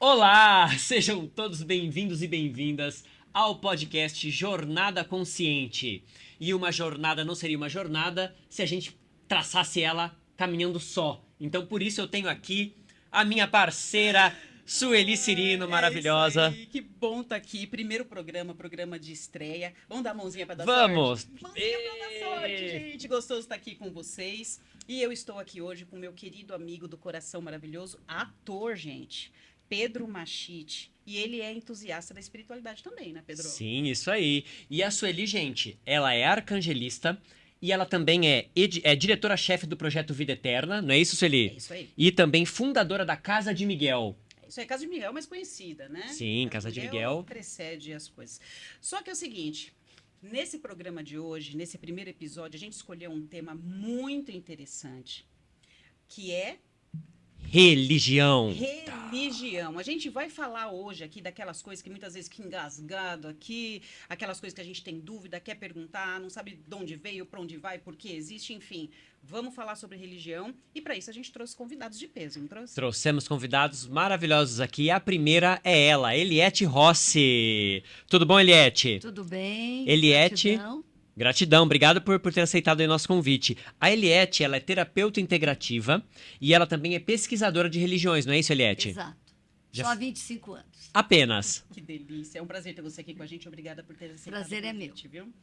Olá, sejam todos bem-vindos e bem-vindas ao podcast Jornada Consciente. E uma jornada não seria uma jornada se a gente traçasse ela caminhando só. Então, por isso eu tenho aqui a minha parceira Sueli Cirino, maravilhosa. É isso aí, que bom estar aqui. Primeiro programa de estreia. Vamos dar a mãozinha para dar Vamos! sorte? Mãozinha para dar sorte, gente. Gostoso estar aqui com vocês. E eu estou aqui hoje com meu querido amigo do coração maravilhoso, ator, gente, Pedro Machite. E ele é entusiasta da espiritualidade também, né, Pedro? Sim, isso aí. E a Sueli, gente, ela é arcangelista e ela também é diretora-chefe do projeto Vida Eterna, não é isso, Sueli? É isso aí. E também fundadora da Casa de Miguel. Isso aí, Casa de Miguel é mais conhecida, né? Sim, Casa de Miguel. Precede as coisas. Só que é o seguinte, nesse programa de hoje, nesse primeiro episódio, a gente escolheu um tema muito interessante, que é Religião. religião. A gente vai falar hoje aqui daquelas coisas que muitas vezes que engasgado aqui, aquelas coisas que a gente tem dúvida, quer perguntar, não sabe de onde veio, para onde vai, por que existe, enfim. Vamos falar sobre religião e para isso a gente trouxe convidados de peso, não trouxe? Trouxemos convidados maravilhosos aqui. A primeira é ela, Eliette Rossi. Tudo bom, Eliette? Tudo bem? Eliette. Gratidão. Gratidão, obrigado por ter aceitado o nosso convite. A Eliette, ela é terapeuta integrativa e ela também é pesquisadora de religiões, não é isso, Eliette? Exato. Já Só há f- 25 anos. Apenas. Que delícia. É um prazer ter você aqui com a gente. Obrigada por ter aceitado Prazer o é convite, viu?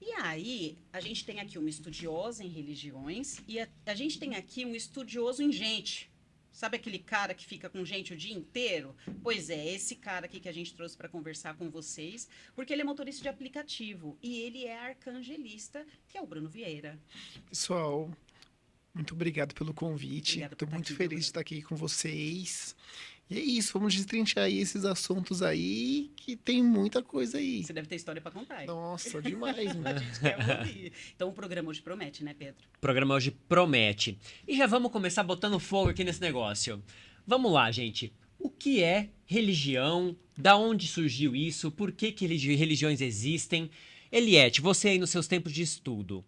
E aí, a gente tem aqui uma estudiosa em religiões e a gente tem aqui um estudioso em gente. Sabe aquele cara que fica com gente o dia inteiro? Pois é, esse cara aqui que a gente trouxe para conversar com vocês, porque ele é motorista de aplicativo e ele é arcangelista, que é o Bruno Vieira. Pessoal, muito obrigado pelo convite. Obrigada por Estou estar muito aqui, feliz Bruno. de estar aqui com vocês. E é isso, vamos destrinchar aí esses assuntos aí, que tem muita coisa aí. Você deve ter história para contar, hein? Nossa, demais, A mano. gente quer ouvir. Então o programa hoje promete, né, Pedro? O programa hoje promete. E já vamos começar botando fogo aqui nesse negócio. Vamos lá, gente. O que é religião? Da onde surgiu isso? Por que religiões existem? Eliette, você aí nos seus tempos de estudo,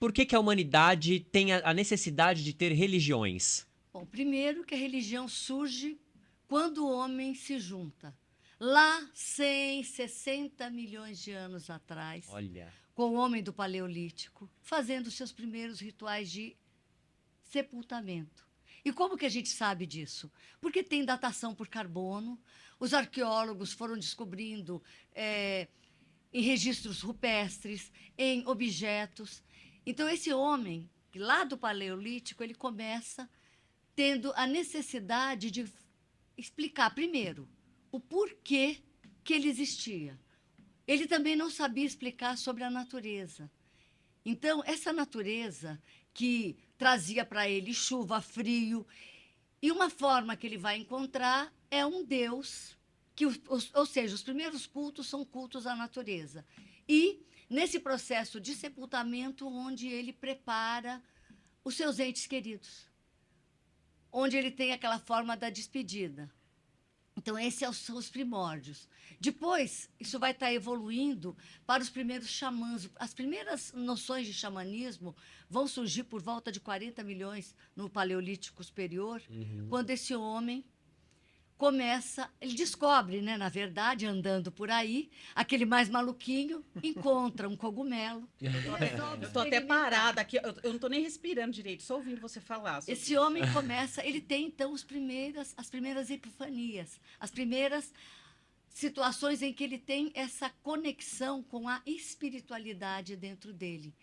por que a humanidade tem a necessidade de ter religiões? Bom, primeiro que a religião surge quando o homem se junta. Lá, 160 milhões de anos atrás, Olha, com o homem do Paleolítico, fazendo seus primeiros rituais de sepultamento. E como que a gente sabe disso? Porque tem datação por carbono, os arqueólogos foram descobrindo em registros rupestres, em objetos. Então, esse homem, lá do Paleolítico, ele começa tendo a necessidade de explicar, primeiro, o porquê que ele existia. Ele também não sabia explicar sobre a natureza. Então, essa natureza que trazia para ele chuva, frio, e uma forma que ele vai encontrar é um Deus, que, ou seja, os primeiros cultos são cultos à natureza. E nesse processo de sepultamento, onde ele prepara os seus entes queridos, onde ele tem aquela forma da despedida. Então, esses são os primórdios. Depois, isso vai estar evoluindo para os primeiros xamãs. As primeiras noções de xamanismo vão surgir por volta de 40 milhões no Paleolítico Superior, quando esse homem começa, ele descobre, né, na verdade, andando por aí, aquele mais maluquinho encontra um cogumelo. Eu tô até parada aqui, eu não tô nem respirando direito, só ouvindo você falar. sobre Esse isso. homem começa, ele tem então as primeiras epifanias, as primeiras situações em que ele tem essa conexão com a espiritualidade dentro dele.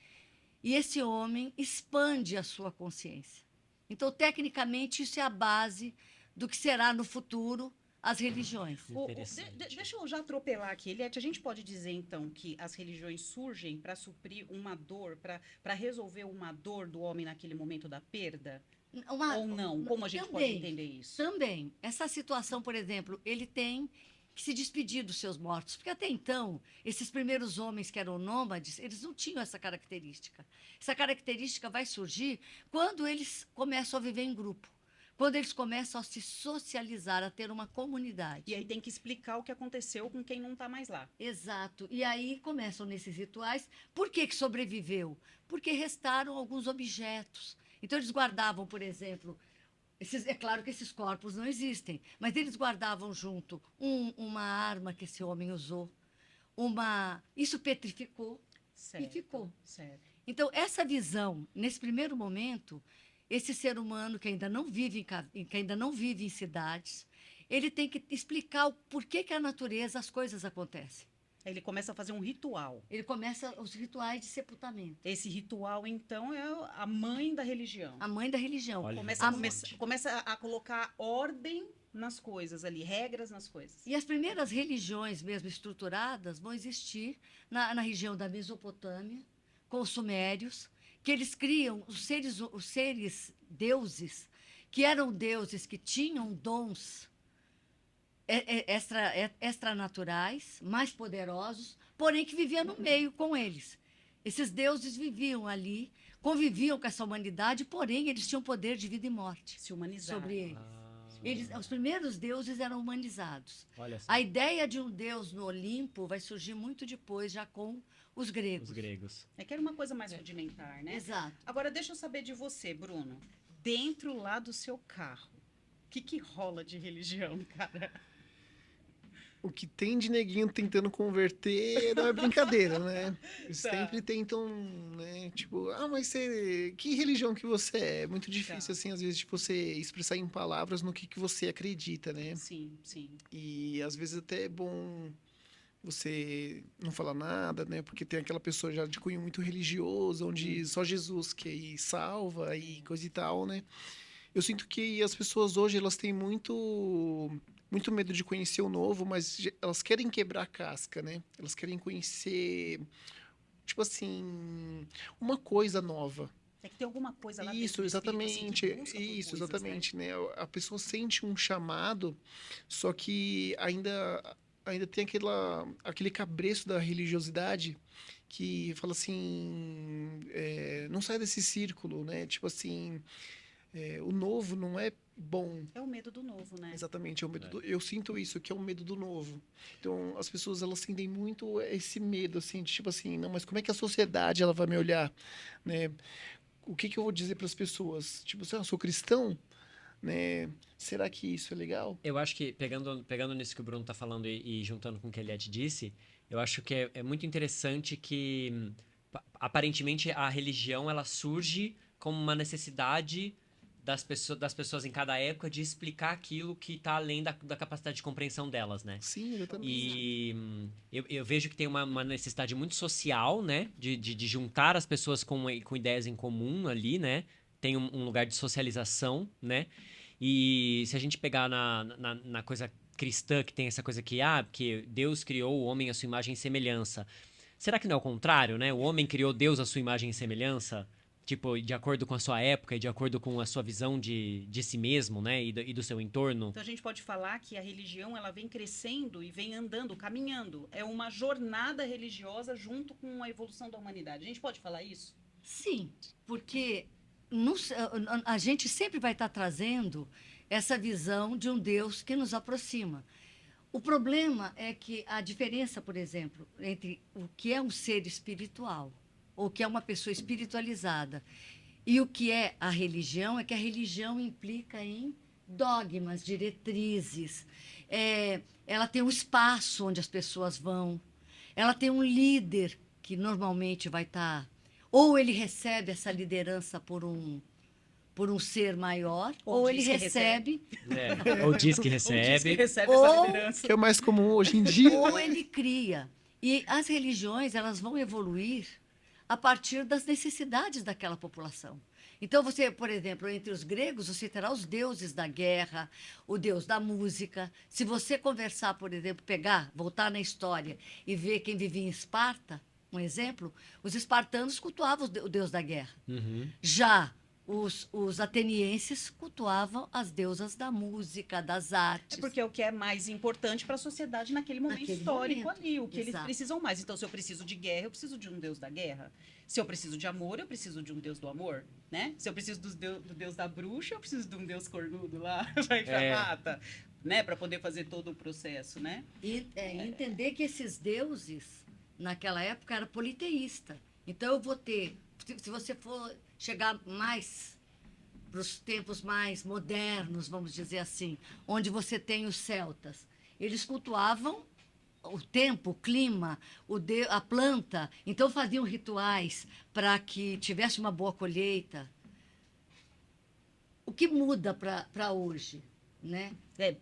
E esse homem expande a sua consciência. Então, tecnicamente, isso é a base do que será no futuro as religiões. Interessante. Deixa eu já atropelar aqui, Eliette. A gente pode dizer, então, que as religiões surgem para suprir uma dor, para resolver uma dor do homem naquele momento da perda? Ou não? Como a gente pode entender isso? Também. Essa situação, por exemplo, ele tem que se despedir dos seus mortos. Porque até então, esses primeiros homens que eram nômades, eles não tinham essa característica. Essa característica vai surgir quando eles começam a viver em grupo. Quando eles começam a se socializar, a ter uma comunidade. E aí tem que explicar o que aconteceu com quem não está mais lá. Exato. E aí começam nesses rituais. Por que sobreviveu? Porque restaram alguns objetos. Então, eles guardavam, por exemplo, É claro que esses corpos não existem, mas eles guardavam junto uma arma que esse homem usou, isso petrificou e Certo, ficou. certo. Então, essa visão, nesse primeiro momento, esse ser humano que ainda não vive que ainda não vive em cidades, ele tem que explicar o porquê que a natureza, as coisas acontecem. Aí ele começa a fazer um ritual. Ele começa os rituais de sepultamento. Esse ritual, então, é a mãe da religião. A mãe da religião. Olha, Começa a colocar ordem nas coisas ali, regras nas coisas. E as primeiras religiões mesmo estruturadas vão existir na região da Mesopotâmia, com os sumérios, que eles criam os seres deuses, que eram deuses que tinham dons extranaturais, mais poderosos, porém que viviam no meio com eles. Esses deuses viviam ali, conviviam com essa humanidade, porém eles tinham poder de vida e morte Se humanizar. sobre eles. Ah, Os primeiros deuses eram humanizados. olha só, A ideia de um deus no Olimpo vai surgir muito depois, já com os gregos. os gregos. É que era uma coisa mais rudimentar, né? Exato. Agora, deixa eu saber de você, Bruno. Dentro lá do seu carro, o que rola de religião, cara? O que tem de neguinho tentando converter não é brincadeira, né? Eles Tá. sempre tentam, né? Tipo, mas que religião que você é? É muito difícil, Tá. assim, às vezes, de você expressar em palavras no que você acredita, né? Sim, sim. E às vezes até é bom você não falar nada, né? Porque tem aquela pessoa já de cunho muito religioso, onde só Jesus que salva e coisa e tal, né? Eu sinto que as pessoas hoje, elas têm muito medo de conhecer o novo, mas elas querem quebrar a casca, né? Elas querem conhecer, tipo assim, uma coisa nova. É que tem alguma coisa lá Isso, dentro do espírito, assim, exatamente. que busca por Isso, coisas, exatamente, né? A pessoa sente um chamado, só que ainda tem aquele cabresto da religiosidade que fala assim, não sai desse círculo, né? Tipo assim, o novo não é bom. É o medo do novo, né? Exatamente, eu sinto isso, que é o medo do novo. Então, as pessoas, elas sentem muito esse medo, assim, de tipo assim, não, mas como é que a sociedade, ela vai me olhar, né? O que eu vou dizer para as pessoas? Tipo, eu sou cristão, né? Será que isso é legal? Eu acho que, pegando nisso que o Bruno tá falando e juntando com o que a Eliette disse, eu acho que é muito interessante que, aparentemente, a religião, ela surge como uma necessidade das pessoas em cada época de explicar aquilo que está além da capacidade de compreensão delas, né? Sim, exatamente. E eu vejo que tem uma necessidade muito social, né? De juntar as pessoas com ideias em comum ali, né? Tem um lugar de socialização, né? E se a gente pegar na coisa cristã, que tem essa coisa que Deus criou o homem à sua imagem e semelhança. Será que não é o contrário, né? O homem criou Deus à sua imagem e semelhança? Tipo, de acordo com a sua época e de acordo com a sua visão de si mesmo, né? E do seu entorno. Então a gente pode falar que a religião ela vem crescendo e vem andando, caminhando. É uma jornada religiosa junto com a evolução da humanidade. A gente pode falar isso? Sim, porque a gente sempre vai estar trazendo essa visão de um Deus que nos aproxima. O problema é que a diferença, por exemplo, entre o que é um ser espiritual, ou o que é uma pessoa espiritualizada, e o que é a religião, é que a religião implica em dogmas, diretrizes. Ela tem um espaço onde as pessoas vão. Ela tem um líder que normalmente vai estar... Ou ele recebe essa liderança por um ser maior, ou ele diz que recebe, Ou diz que Ou diz que recebe. recebe Ou- essa liderança. Que é o mais comum hoje em dia. ou ele cria. E as religiões, elas vão evoluir a partir das necessidades daquela população. Então, você, por exemplo, entre os gregos, você terá os deuses da guerra, o deus da música. Se você conversar, por exemplo, voltar na história e ver quem vivia em Esparta, um exemplo, os espartanos cultuavam o deus da guerra. Uhum. Já os atenienses cultuavam as deusas da música, das artes. É porque é o que é mais importante para a sociedade naquele momento Naquele histórico momento, ali, o que eles exato. precisam mais. Então, se eu preciso de guerra, eu preciso de um deus da guerra. Se eu preciso de amor, eu preciso de um deus do amor, né? Se eu preciso do deus da bruxa, eu preciso de um deus cornudo lá, vai mata, né? Para poder fazer todo o processo, né? E entender que esses deuses, naquela época, era politeísta. Então, eu vou ter... Se você for chegar mais os tempos mais modernos, vamos dizer assim, onde você tem os celtas. Eles cultuavam o tempo, o clima, a planta, então faziam rituais para que tivesse uma boa colheita. O que muda para hoje, né?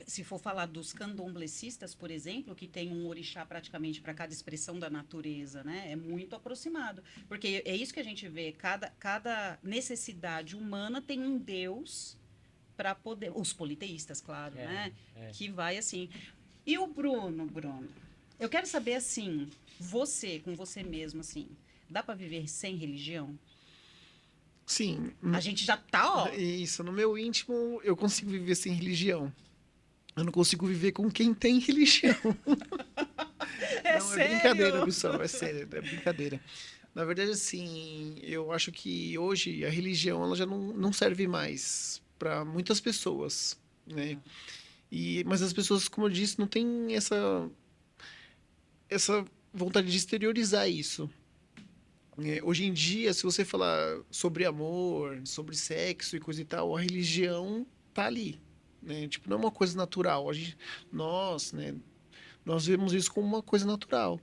Se for falar dos candomblecistas, por exemplo, que tem um orixá praticamente para cada expressão da natureza, né? É muito aproximado. Porque é isso que a gente vê, cada necessidade humana tem um Deus para poder. Os politeístas, claro, né? Que vai assim. E o Bruno, eu quero saber assim, você, com você mesmo, assim, dá para viver sem religião? Sim. A gente já tá, ó. Isso, no meu íntimo, eu consigo viver sem religião. Eu não consigo viver com quem tem religião. É Não, sério? é brincadeira, pessoal, é sério, é brincadeira. Na verdade, assim, eu acho que hoje a religião ela já não serve mais para muitas pessoas, né? Mas as pessoas, como eu disse, não têm essa vontade de exteriorizar isso. Hoje em dia, se você falar sobre amor, sobre sexo e coisa e tal, a religião tá ali, né? Tipo, não é uma coisa natural. Né, nós vemos isso como uma coisa natural,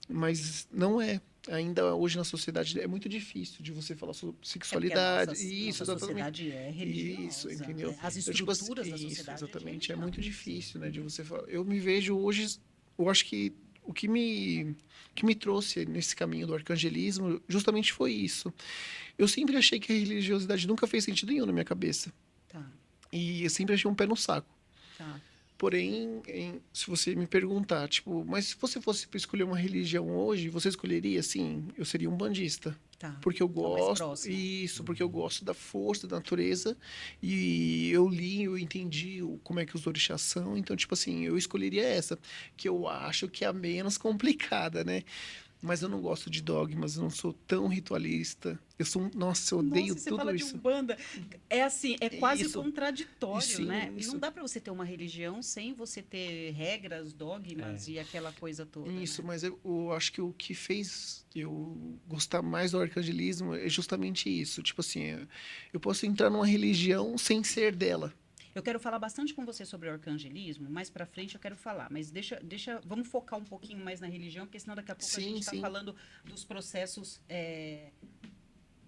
mas não é. Ainda hoje na sociedade é muito difícil de você falar sobre sexualidade. Isso, nossa sociedade é religiosa. Isso, entendeu? As Então, tipo estruturas assim, da isso, sociedade exatamente. É muito difícil, né, de você falar. Eu me vejo hoje, eu acho que o que me trouxe nesse caminho do arcangelismo justamente foi isso. Eu sempre achei que a religiosidade nunca fez sentido nenhum na minha cabeça. Tá, E eu sempre achei um pé no saco. tá. Porém, se você me perguntar, tipo, mas se você fosse para escolher uma religião hoje, você escolheria, sim, eu seria um bandista. Tá. Porque eu É o mais gosto, próximo. isso, porque eu gosto da força da natureza e eu li, eu entendi como é que os orixás são, então, tipo assim, eu escolheria essa, que eu acho que é a menos complicada, né? Mas eu não gosto de dogmas, eu não sou tão ritualista. Nossa, eu odeio Nossa, você tudo fala isso. de Umbanda. É assim, é quase Isso. contraditório, Sim, né? isso. Não dá para você ter uma religião sem você ter regras, dogmas e aquela coisa toda. Isso, né? mas eu acho que o que fez eu gostar mais do arcangelismo é justamente isso. Tipo assim, eu posso entrar numa religião sem ser dela. Eu quero falar bastante com você sobre o arcangelismo, mais pra frente eu quero falar, mas vamos focar um pouquinho mais na religião, porque senão daqui a pouco a gente está Sim. falando dos processos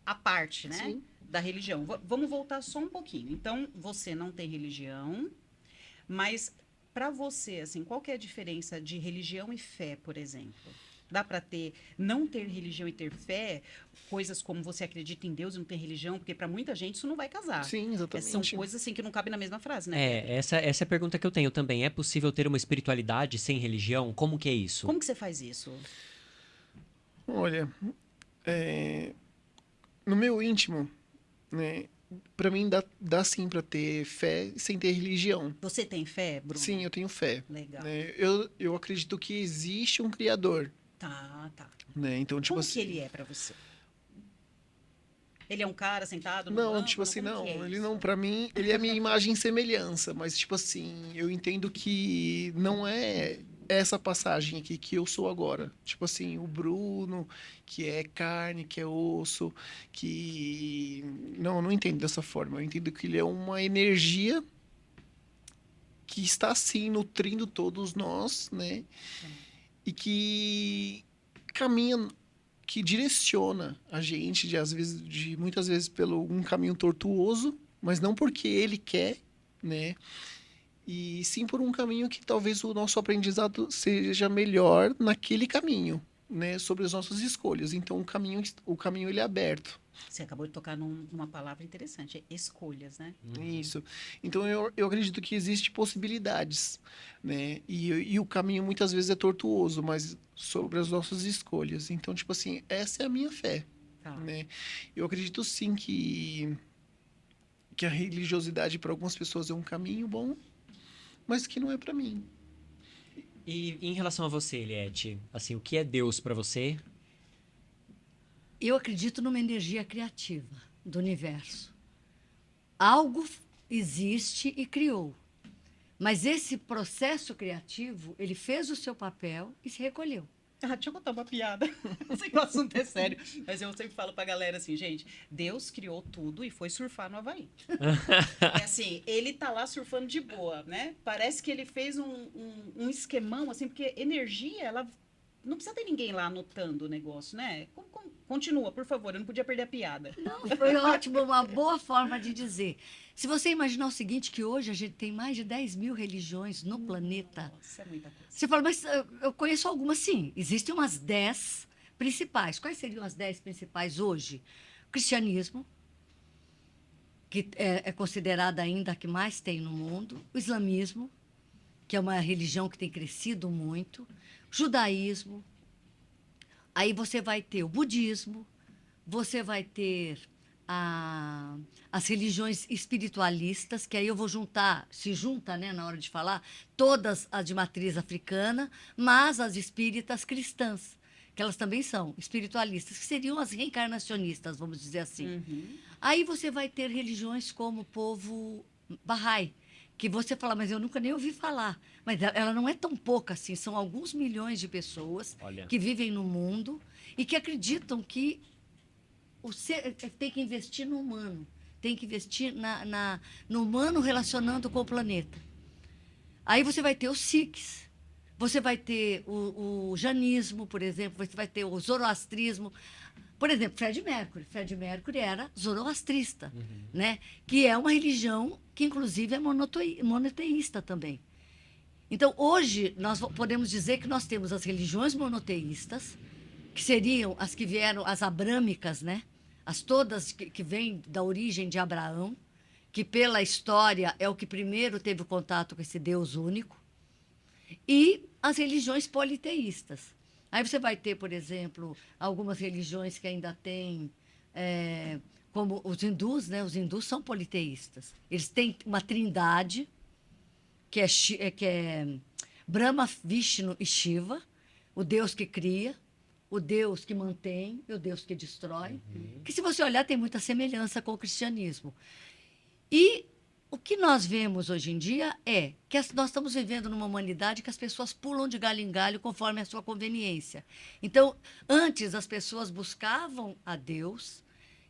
à parte, né? Sim. Da religião. Vamos voltar só um pouquinho. Então, você não tem religião, mas para você, assim, qual que é a diferença de religião e fé, por exemplo? Dá para não ter religião e ter fé, coisas como você acredita em Deus e não ter religião, porque para muita gente isso não vai casar. Sim, exatamente. São coisas assim que não cabem na mesma frase, né? Essa é a pergunta que eu tenho também. É possível ter uma espiritualidade sem religião? Como que é isso? Como que você faz isso? Olha, no meu íntimo, né, para mim dá sim para ter fé sem ter religião. Você tem fé, Bruno? Sim, eu tenho fé. Legal. Né? Eu acredito que existe um criador. Tá. Né? Então, tipo Como assim. que ele é para você? Ele é um cara sentado no Não, banco? tipo assim, Como não. que é Ele isso? não, para mim, ele é minha imagem e semelhança. Mas, tipo assim, eu entendo que não é essa passagem aqui que eu sou agora. Tipo assim, o Bruno, que é carne, que é osso, que. Não entendo dessa forma. Eu entendo que ele é uma energia que está, assim, nutrindo todos nós, né? E que caminha, que direciona a gente, muitas vezes pelo um caminho tortuoso, mas não porque ele quer, né? E sim por um caminho que talvez o nosso aprendizado seja melhor naquele caminho, né? Sobre as nossas escolhas. Então o caminho ele é aberto. Você acabou de tocar numa palavra interessante, é escolhas, né? Isso. Então eu acredito que existem possibilidades, né? E o caminho muitas vezes é tortuoso, mas sobre as nossas escolhas. Então, tipo assim, essa é a minha fé, Tá. né? Eu acredito sim que a religiosidade para algumas pessoas é um caminho bom, mas que não é para mim. E em relação a você, Eliette, assim, o que é Deus pra você? Eu acredito numa energia criativa do universo. Algo existe e criou. Mas esse processo criativo, ele fez o seu papel e se recolheu. Deixa eu contar uma piada. Não sei que o assunto é sério, mas eu sempre falo pra galera assim, gente, Deus criou tudo e foi surfar no Havaí. É assim, ele tá lá surfando de boa, né? Parece que ele fez um esquemão, assim, porque energia, ela não precisa ter ninguém lá anotando o negócio, né? Continua, por favor, eu não podia perder a piada. Não, foi ótimo, uma boa forma de dizer. Se você imaginar o seguinte, que hoje a gente tem mais de 10 mil religiões no planeta. Nossa, é muita coisa. Você fala, mas eu conheço algumas, sim. Existem umas 10 principais. Quais seriam as 10 principais hoje? O cristianismo, que é considerada ainda a que mais tem no mundo. O islamismo, que é uma religião que tem crescido muito. O judaísmo. Aí você vai ter o budismo, você vai ter as religiões espiritualistas, que aí eu vou juntar, se junta, né, na hora de falar, todas as de matriz africana, mas as espíritas cristãs, que elas também são espiritualistas, que seriam as reencarnacionistas, vamos dizer assim. Uhum. Aí você vai ter religiões como o povo Bahá'í, que você fala, mas eu nunca nem ouvi falar. Mas ela não é tão pouca assim, são alguns milhões de pessoas Olha. que vivem no mundo e que acreditam que o ser tem que investir no humano, tem que investir no humano relacionando com o planeta. Aí você vai ter os Sikhs, você vai ter o janismo, por exemplo, você vai ter o zoroastrismo. Por exemplo, Fred Mercury. Fred Mercury era zoroastrista, né? Que é uma religião que, inclusive, é monoteísta também. Então, hoje, nós podemos dizer que nós temos as religiões monoteístas, que seriam as que vieram, as abrâmicas, né? As todas que vêm da origem de Abraão, que pela história é o que primeiro teve o contato com esse Deus único, e as religiões politeístas. Aí você vai ter, por exemplo, algumas religiões que ainda têm, como os hindus, né? Os hindus são politeístas. Eles têm uma trindade, que é Brahma, Vishnu e Shiva, o Deus que cria, o Deus que mantém e o Deus que destrói. Que, se você olhar, tem muita semelhança com o cristianismo. E o que nós vemos hoje em dia é que nós estamos vivendo numa humanidade que as pessoas pulam de galho em galho conforme a sua conveniência. Então, antes as pessoas buscavam a Deus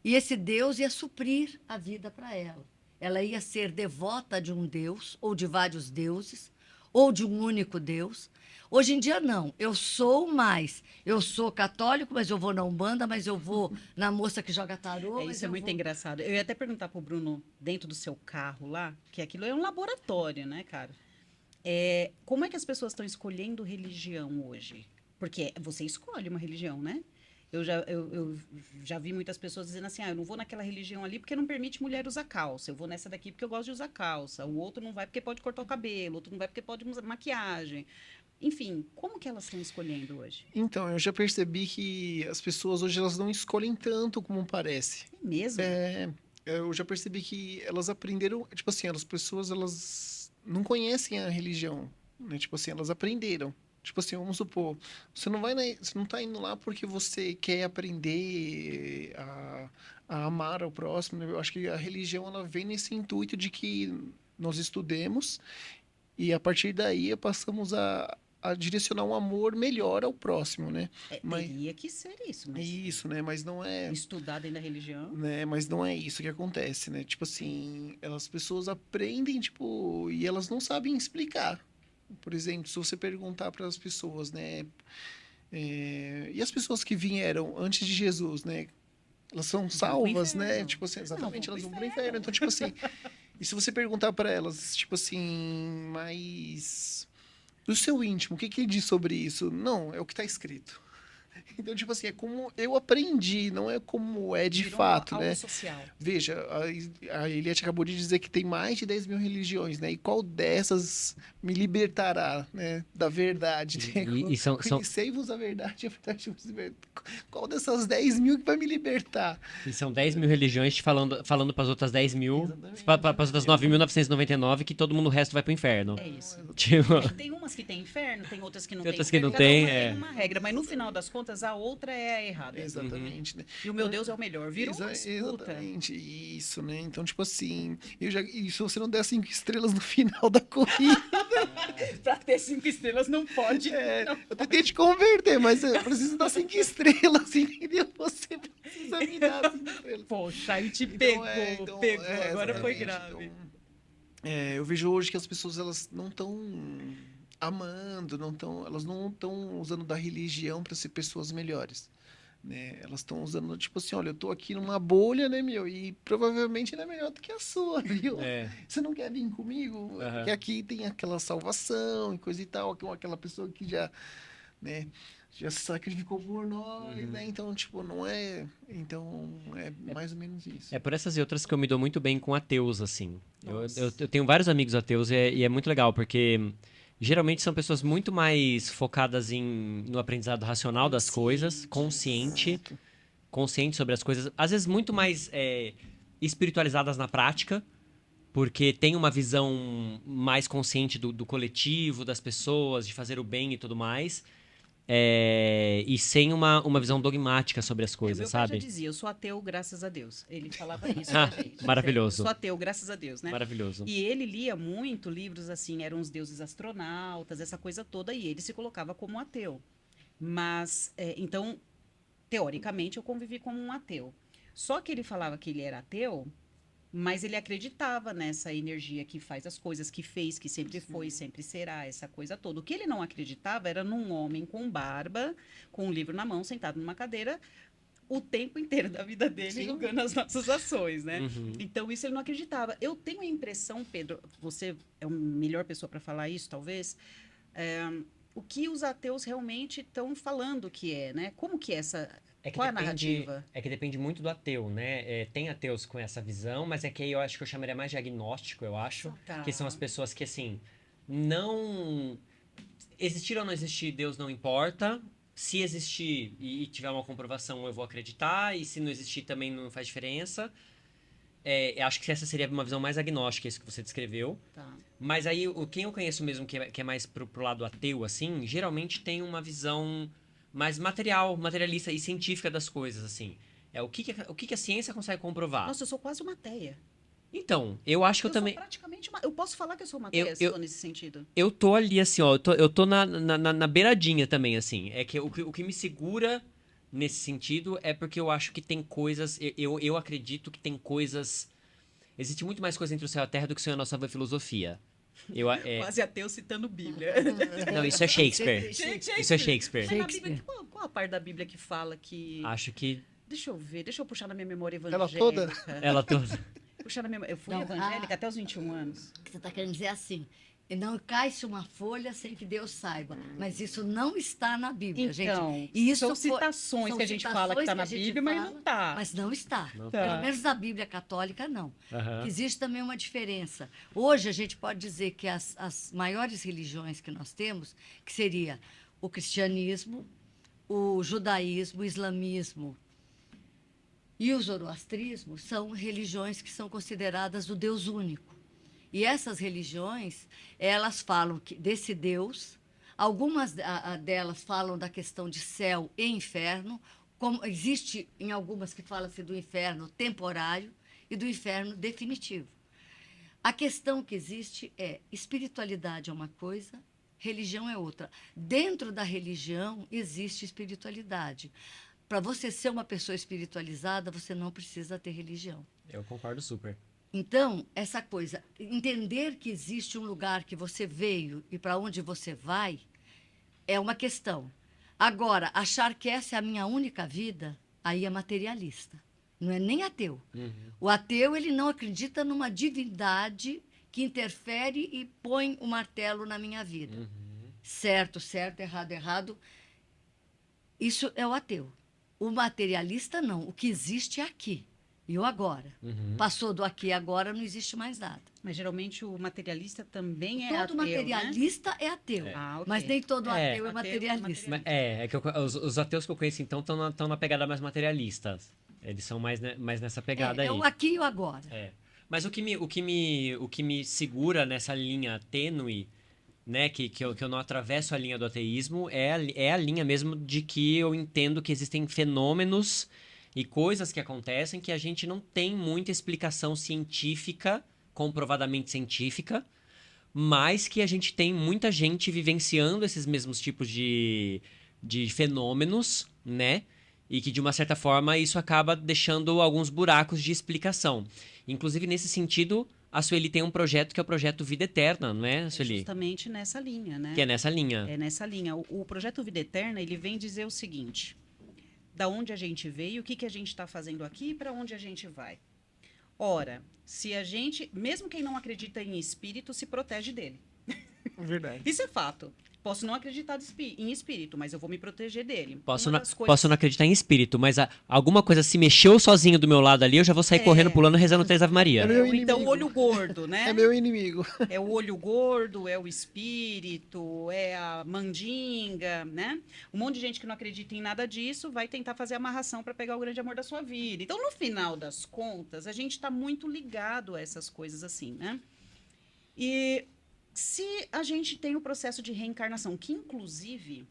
e esse Deus ia suprir a vida para ela. Ela ia ser devota de um Deus ou de vários deuses ou de um único Deus. Hoje em dia, não. Eu sou católico, mas eu vou na Umbanda, mas eu vou na moça que joga tarô. Isso é muito engraçado. Eu ia até perguntar pro Bruno, dentro do seu carro lá, que aquilo é um laboratório, né, cara? Como é que as pessoas estão escolhendo religião hoje? Porque você escolhe uma religião, né? Eu já vi muitas pessoas dizendo assim, eu não vou naquela religião ali porque não permite mulher usar calça. Eu vou nessa daqui porque eu gosto de usar calça. O outro não vai porque pode cortar o cabelo. O outro não vai porque pode usar maquiagem. Enfim, como que elas estão escolhendo hoje? Então, eu já percebi que as pessoas hoje elas não escolhem tanto como parece. É mesmo? Eu já percebi que elas aprenderam, tipo assim, as pessoas elas não conhecem a religião, né? Tipo assim, elas aprenderam. Tipo assim, vamos supor, você não tá indo lá porque você quer aprender a amar ao próximo, né? Eu acho que a religião ela vem nesse intuito de que nós estudemos e a partir daí passamos a direcionar um amor melhor ao próximo, né? Teria que ser isso. Mas isso, né? Mas não é... estudar dentro da religião. Né? Mas não é isso que acontece, né? Tipo assim, as pessoas aprendem, tipo, e elas não sabem explicar. Por exemplo, se você perguntar para as pessoas, né? E as pessoas que vieram antes de Jesus, né? Elas são salvas, né? Tipo assim, exatamente, elas vão para o inferno. Então, tipo assim, e se você perguntar para elas, tipo assim, mas do seu íntimo, o que ele diz sobre isso? Não, é o que está escrito. Então, tipo assim, é como eu aprendi, não é como é de fato, né? Social. Veja, a Eliette acabou de dizer que tem mais de 10 mil religiões, né? E qual dessas me libertará, né? Da verdade? Conhecei-vos a verdade vos liberta. Qual dessas 10 mil que vai me libertar? E são 10 mil religiões falando para as outras 10 mil, para as outras 9.999, que todo mundo o resto vai pro inferno. É isso. Tipo... Tem umas que tem inferno, tem outras que não tem tem outras que inferno, não tem, tem uma regra, mas no final das contas, contas, a outra é a errada. Exatamente, né? E o meu Deus é o melhor. Virou uma disputa. Exatamente, isso, né? Então, tipo assim, e se você não der 5 estrelas no final da corrida, Pra ter 5 estrelas não pode. não. eu tentei te converter, mas eu preciso dar 5 estrelas, entendeu? Você precisa me dar 5 estrelas. Poxa, aí te Então, pegou. Agora foi exatamente. grave. Então, eu vejo hoje que as pessoas elas não estão amando, elas não estão usando da religião para ser pessoas melhores, né? Elas estão usando tipo assim, olha, eu tô aqui numa bolha, né, meu? E provavelmente ela é melhor do que a sua, viu? É. Você não quer vir comigo? Aham. Porque aqui tem aquela salvação e coisa e tal, aquela pessoa que já, né? Já se sacrificou por nós, né? Então, tipo, não é. Então, é mais ou menos isso. É por essas e outras que eu me dou muito bem com ateus, assim. Nossa. Eu tenho vários amigos ateus e é muito legal, porque geralmente são pessoas muito mais focadas no aprendizado racional das coisas, consciente sobre as coisas, às vezes muito mais espiritualizadas na prática, porque tem uma visão mais consciente do coletivo, das pessoas, de fazer o bem e tudo mais. E sem uma visão dogmática sobre as coisas, meu pai sabe? já dizia, eu sou ateu, graças a Deus. Ele falava isso Ah, pra gente. maravilhoso. Eu sou ateu, graças a Deus, né? Maravilhoso. E ele lia muito livros assim, eram os deuses astronautas, essa coisa toda, e ele se colocava como um ateu. Mas, então, teoricamente, eu convivi como um ateu. Só que ele falava que ele era ateu, mas ele acreditava nessa energia que faz as coisas, que fez, que sempre foi, sempre será, essa coisa toda. O que ele não acreditava era num homem com barba, com um livro na mão, sentado numa cadeira, o tempo inteiro da vida dele, Sim. julgando as nossas ações, né? Uhum. Então, isso ele não acreditava. Eu tenho a impressão, Pedro, você é a melhor pessoa para falar isso, talvez, o que os ateus realmente estão falando que é, né? Como que é essa... Qual é a narrativa? É que depende muito do ateu, né? Tem ateus com essa visão, mas é que aí eu acho que eu chamaria mais de agnóstico, eu acho. Tá. Que são as pessoas que, assim, não... Existir ou não existir, Deus não importa. Se existir e tiver uma comprovação, eu vou acreditar. E se não existir, também não faz diferença. Eu acho que essa seria uma visão mais agnóstica, isso que você descreveu. Tá. Mas aí, quem eu conheço mesmo que é mais pro lado ateu, assim, geralmente tem uma visão mais materialista e científica das coisas, assim. O que a ciência consegue comprovar. Nossa, eu sou quase uma ateia. Então, eu acho que eu também... sou praticamente uma... Eu posso falar que eu sou uma ateia, se for nesse sentido. Eu tô ali, assim, ó, eu tô na beiradinha também, assim. É que o que me segura nesse sentido é porque eu acho que tem coisas... Eu acredito que tem coisas... Existe muito mais coisa entre o céu e a terra do que a nossa filosofia. Quase ateu citando Bíblia. Não, isso é Shakespeare. Isso é Shakespeare. Mas na Bíblia, qual a parte da Bíblia que fala que... Acho que Deixa eu ver, deixa eu puxar na minha memória Ela evangélica. toda? ela toda... Puxar na minha... Eu fui Não, evangélica até os 21 anos. Você está querendo dizer assim, não cai-se uma folha sem que Deus saiba. Mas isso não está na Bíblia, Então, gente. E isso são citações são que a gente fala que está na citações que a gente Bíblia, mas fala, não tá. Mas não está. Não tá. Pelo menos na Bíblia católica, não. Aham. Existe também uma diferença. Hoje a gente pode dizer que as maiores religiões que nós temos, que seria o cristianismo, o judaísmo, o islamismo e o zoroastrismo, são religiões que são consideradas o Deus único. E essas religiões, elas falam desse Deus, algumas delas falam da questão de céu e inferno, como existe em algumas que fala-se do inferno temporário e do inferno definitivo. A questão que existe é espiritualidade é uma coisa, religião é outra. Dentro da religião existe espiritualidade. Para você ser uma pessoa espiritualizada, você não precisa ter religião. Eu concordo super. Então, essa coisa, entender que existe um lugar que você veio e para onde você vai, é uma questão. Agora, achar que essa é a minha única vida, aí é materialista. Não é nem ateu. Uhum. O ateu, ele não acredita numa divindade que interfere e põe o martelo na minha vida. Uhum. Certo, certo, errado, errado. Isso é o ateu. O materialista, não. O que existe é aqui e o agora. Uhum. Passou do aqui e agora, não existe mais nada. Mas geralmente o materialista também é Todo ateu, materialista é ateu, Ah, ok. mas nem todo É. ateu é Ateu é materialista. Mas é que os ateus que eu conheço, então, estão na pegada mais materialista. Eles são mais nessa pegada aí. É o aqui e o agora. É. Mas o que me segura nessa linha tênue né, que eu não atravesso a linha do ateísmo, é a linha mesmo de que eu entendo que existem fenômenos e coisas que acontecem que a gente não tem muita explicação científica, comprovadamente científica, mas que a gente tem muita gente vivenciando esses mesmos tipos de fenômenos, né? E que, de uma certa forma, isso acaba deixando alguns buracos de explicação. Inclusive, nesse sentido, a Sueli tem um projeto que é o projeto Vida Eterna, não é, É Sueli? justamente nessa linha, né? Que é nessa linha. É nessa linha. O projeto Vida Eterna, ele vem dizer o seguinte: da onde a gente veio, o que, que a gente está fazendo aqui e para onde a gente vai. Ora, se a gente, mesmo quem não acredita em espírito, se protege dele. Verdade. Isso é fato. Posso não acreditar em espírito, mas eu vou me proteger dele. Posso Uma não, das coisas- posso não acreditar em espírito, mas alguma coisa se mexeu sozinho do meu lado ali, eu já vou sair correndo, pulando, rezando 3 Ave Maria. É meu Ou então o inimigo. olho gordo, né? É meu inimigo. É o olho gordo, é o espírito, é a mandinga, né? Um monte de gente que não acredita em nada disso vai tentar fazer amarração para pegar o grande amor da sua vida. Então, no final das contas, a gente está muito ligado a essas coisas assim, né? E se a gente tem o processo de reencarnação, que inclusive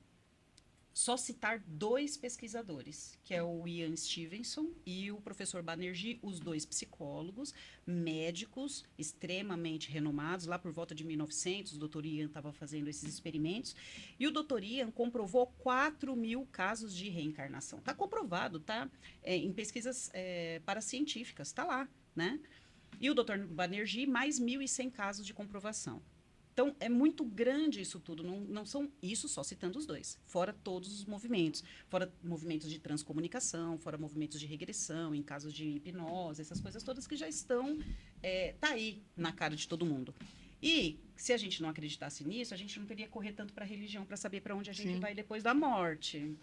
só citar 2 pesquisadores, que é o Ian Stevenson e o professor Banerjee, os 2 psicólogos, médicos extremamente renomados, lá por volta de 1900, o Dr. Ian estava fazendo esses experimentos, e o Dr. Ian comprovou 4.000 casos de reencarnação. Está comprovado, tá? Em pesquisas paracientíficas, está lá, né? E o Dr. Banerjee, mais 1.100 casos de comprovação. Então, é muito grande isso tudo. Não são isso só citando os 2. Fora todos os movimentos. Fora movimentos de transcomunicação, fora movimentos de regressão, em casos de hipnose, essas coisas todas que já estão... tá aí na cara de todo mundo. E, se a gente não acreditasse nisso, a gente não teria que correr tanto para a religião para saber para onde a gente Sim. vai depois da morte.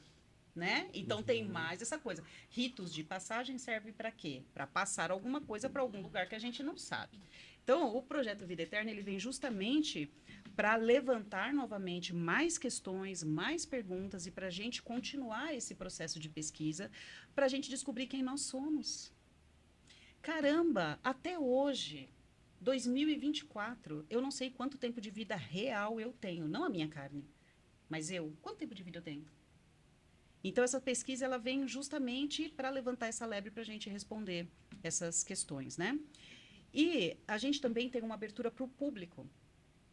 Né? Então, tem mais essa coisa. Ritos de passagem servem para quê? Para passar alguma coisa para algum lugar que a gente não sabe. Então, o projeto Vida Eterna ele vem justamente para levantar novamente mais questões, mais perguntas e para a gente continuar esse processo de pesquisa, para a gente descobrir quem nós somos. Caramba, até hoje, 2024, eu não sei quanto tempo de vida real eu tenho, não a minha carne, mas eu. Quanto tempo de vida eu tenho? Então, essa pesquisa ela vem justamente para levantar essa lebre para a gente responder essas questões, né? E a gente também tem uma abertura para o público.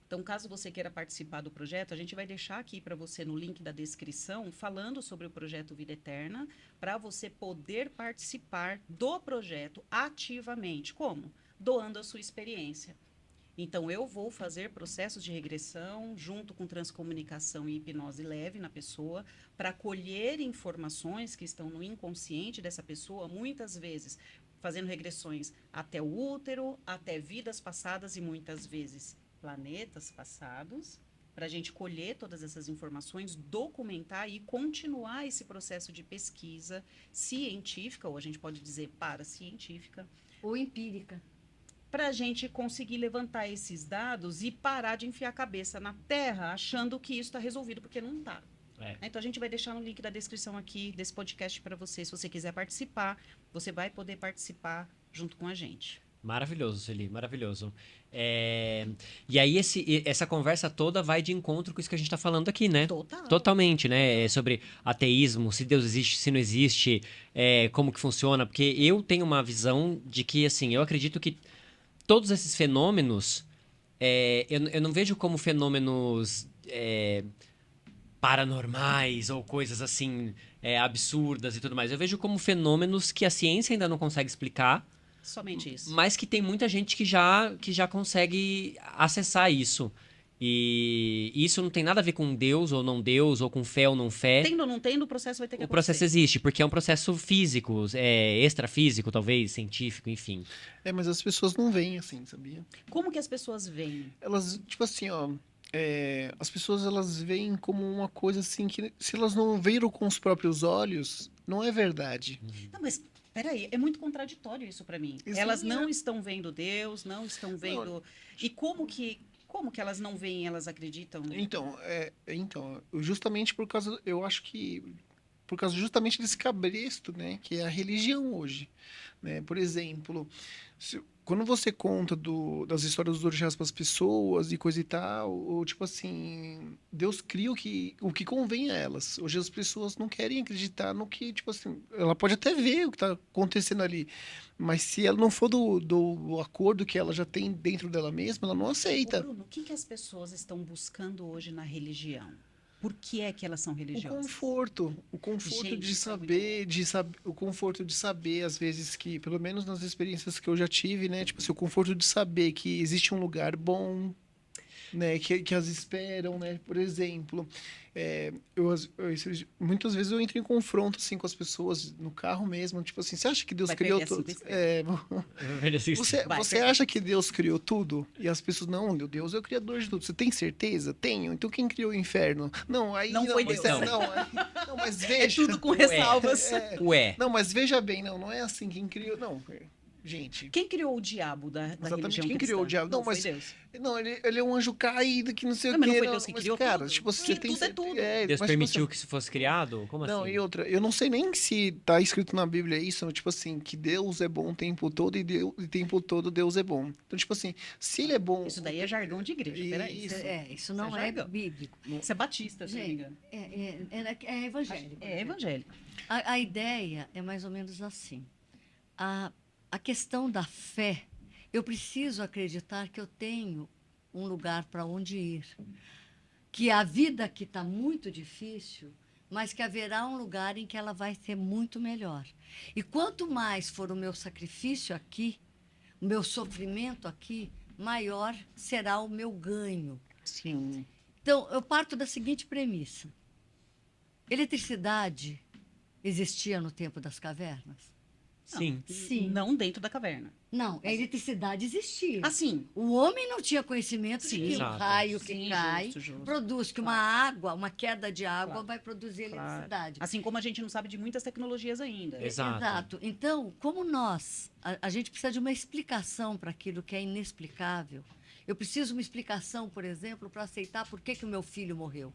Então, caso você queira participar do projeto, a gente vai deixar aqui para você no link da descrição, falando sobre o projeto Vida Eterna, para você poder participar do projeto ativamente. Como? Doando a sua experiência. Então, eu vou fazer processos de regressão junto com transcomunicação e hipnose leve na pessoa para colher informações que estão no inconsciente dessa pessoa, muitas vezes fazendo regressões até o útero, até vidas passadas e muitas vezes planetas passados, para a gente colher todas essas informações, documentar e continuar esse processo de pesquisa científica, ou a gente pode dizer paracientífica, Ou empírica. para a gente conseguir levantar esses dados e parar de enfiar a cabeça na terra achando que isso está resolvido, porque não está. Então, a gente vai deixar no link da descrição aqui desse podcast para você. Se você quiser participar, você vai poder participar junto com a gente. Maravilhoso, Sueli, maravilhoso. E aí, essa conversa toda vai de encontro com isso que a gente está falando aqui, né? Total. Totalmente, né? Sobre ateísmo, se Deus existe, se não existe, como que funciona. Porque eu tenho uma visão de que, assim, eu acredito que todos esses fenômenos, eu não vejo como fenômenos paranormais ou coisas assim absurdas e tudo mais. Eu vejo como fenômenos que a ciência ainda não consegue explicar, Somente isso. mas que tem muita gente que já consegue acessar isso. E isso não tem nada a ver com Deus ou não Deus, ou com fé ou não fé. Tendo ou não tendo, o processo vai ter que O acontecer. processo existe, porque é um processo físico, extrafísico, talvez, científico, enfim. Mas as pessoas não veem assim, sabia? Como que as pessoas veem? Elas, tipo assim, ó. As pessoas elas veem como uma coisa assim que se elas não viram com os próprios olhos, não é verdade. Não, mas peraí, é muito contraditório isso para mim. Isso Elas é. não estão vendo Deus, não estão vendo... E como que elas não veem, elas acreditam? Então, justamente por causa, eu acho que por causa justamente desse cabresto, né, que é a religião hoje, né? Por exemplo, quando você conta das histórias dos orixás para as pessoas e coisa e tal, ou tipo assim, Deus cria o que convém a elas. Hoje as pessoas não querem acreditar no que, tipo assim, ela pode até ver o que está acontecendo ali, mas se ela não for do acordo que ela já tem dentro dela mesma, ela não Ô, aceita. Bruno, o que as pessoas estão buscando hoje na religião? Por que é que elas são O religiosas? conforto Gente, de isso é muito saber, o conforto de saber, às vezes, que, pelo menos nas experiências que eu já tive, né? Tipo assim, o conforto de saber que existe um lugar bom, né? Que as esperam, né? Por exemplo, muitas vezes eu entro em confronto, assim, com as pessoas no carro mesmo, tipo assim, você acha que Deus Vai criou perder a tudo? 5 estrelas. Vai Você perder. acha que Deus criou tudo? E as pessoas, não, meu Deus é o criador de tudo. Você tem certeza? Tenho. Então quem criou o inferno? Não, aí Não foi mas, Deus. não, mas É veja. tudo com ressalvas. Ué. Não, mas veja bem, não é assim quem criou. Não, gente. Quem criou o diabo da Exatamente, religião quem cristã? criou o diabo? Não, Não, foi mas Deus. não, ele é um anjo caído que não sei Não, o mas quê. não foi Deus que mas, criou cara, tudo? tipo, você Que tem tudo é certeza. tudo. Deus mas, tipo permitiu assim, que isso fosse criado? Como não, assim? e outra, eu não sei nem se tá escrito na Bíblia isso, tipo assim, que Deus é bom o tempo todo e o tempo todo Deus é bom. Então, tipo assim, se ele é bom. Isso daí é jargão de igreja, peraí. Isso. Isso não Isso é é jargão. bíblico. Isso é batista, se não me Gente, engano. é evangélico. É evangélico. A ideia é mais ou menos assim. A questão da fé, eu preciso acreditar que eu tenho um lugar para onde ir. Que a vida aqui está muito difícil, mas que haverá um lugar em que ela vai ser muito melhor. E quanto mais for o meu sacrifício aqui, o meu sofrimento aqui, maior será o meu ganho. Sim. Então, eu parto da seguinte premissa: eletricidade existia no tempo das cavernas? Sim. Sim. Não dentro da caverna. Não, a eletricidade existia. Assim. O homem não tinha conhecimento de Sim. que um Exato. raio que Sim, cai justo, justo. produz, que uma queda de água Claro. vai produzir Claro. eletricidade. Assim como a gente não sabe de muitas tecnologias ainda. Exato. Exato. Então, como a gente precisa de uma explicação para aquilo que é inexplicável. Eu preciso de uma explicação, por exemplo, para aceitar por que o meu filho morreu.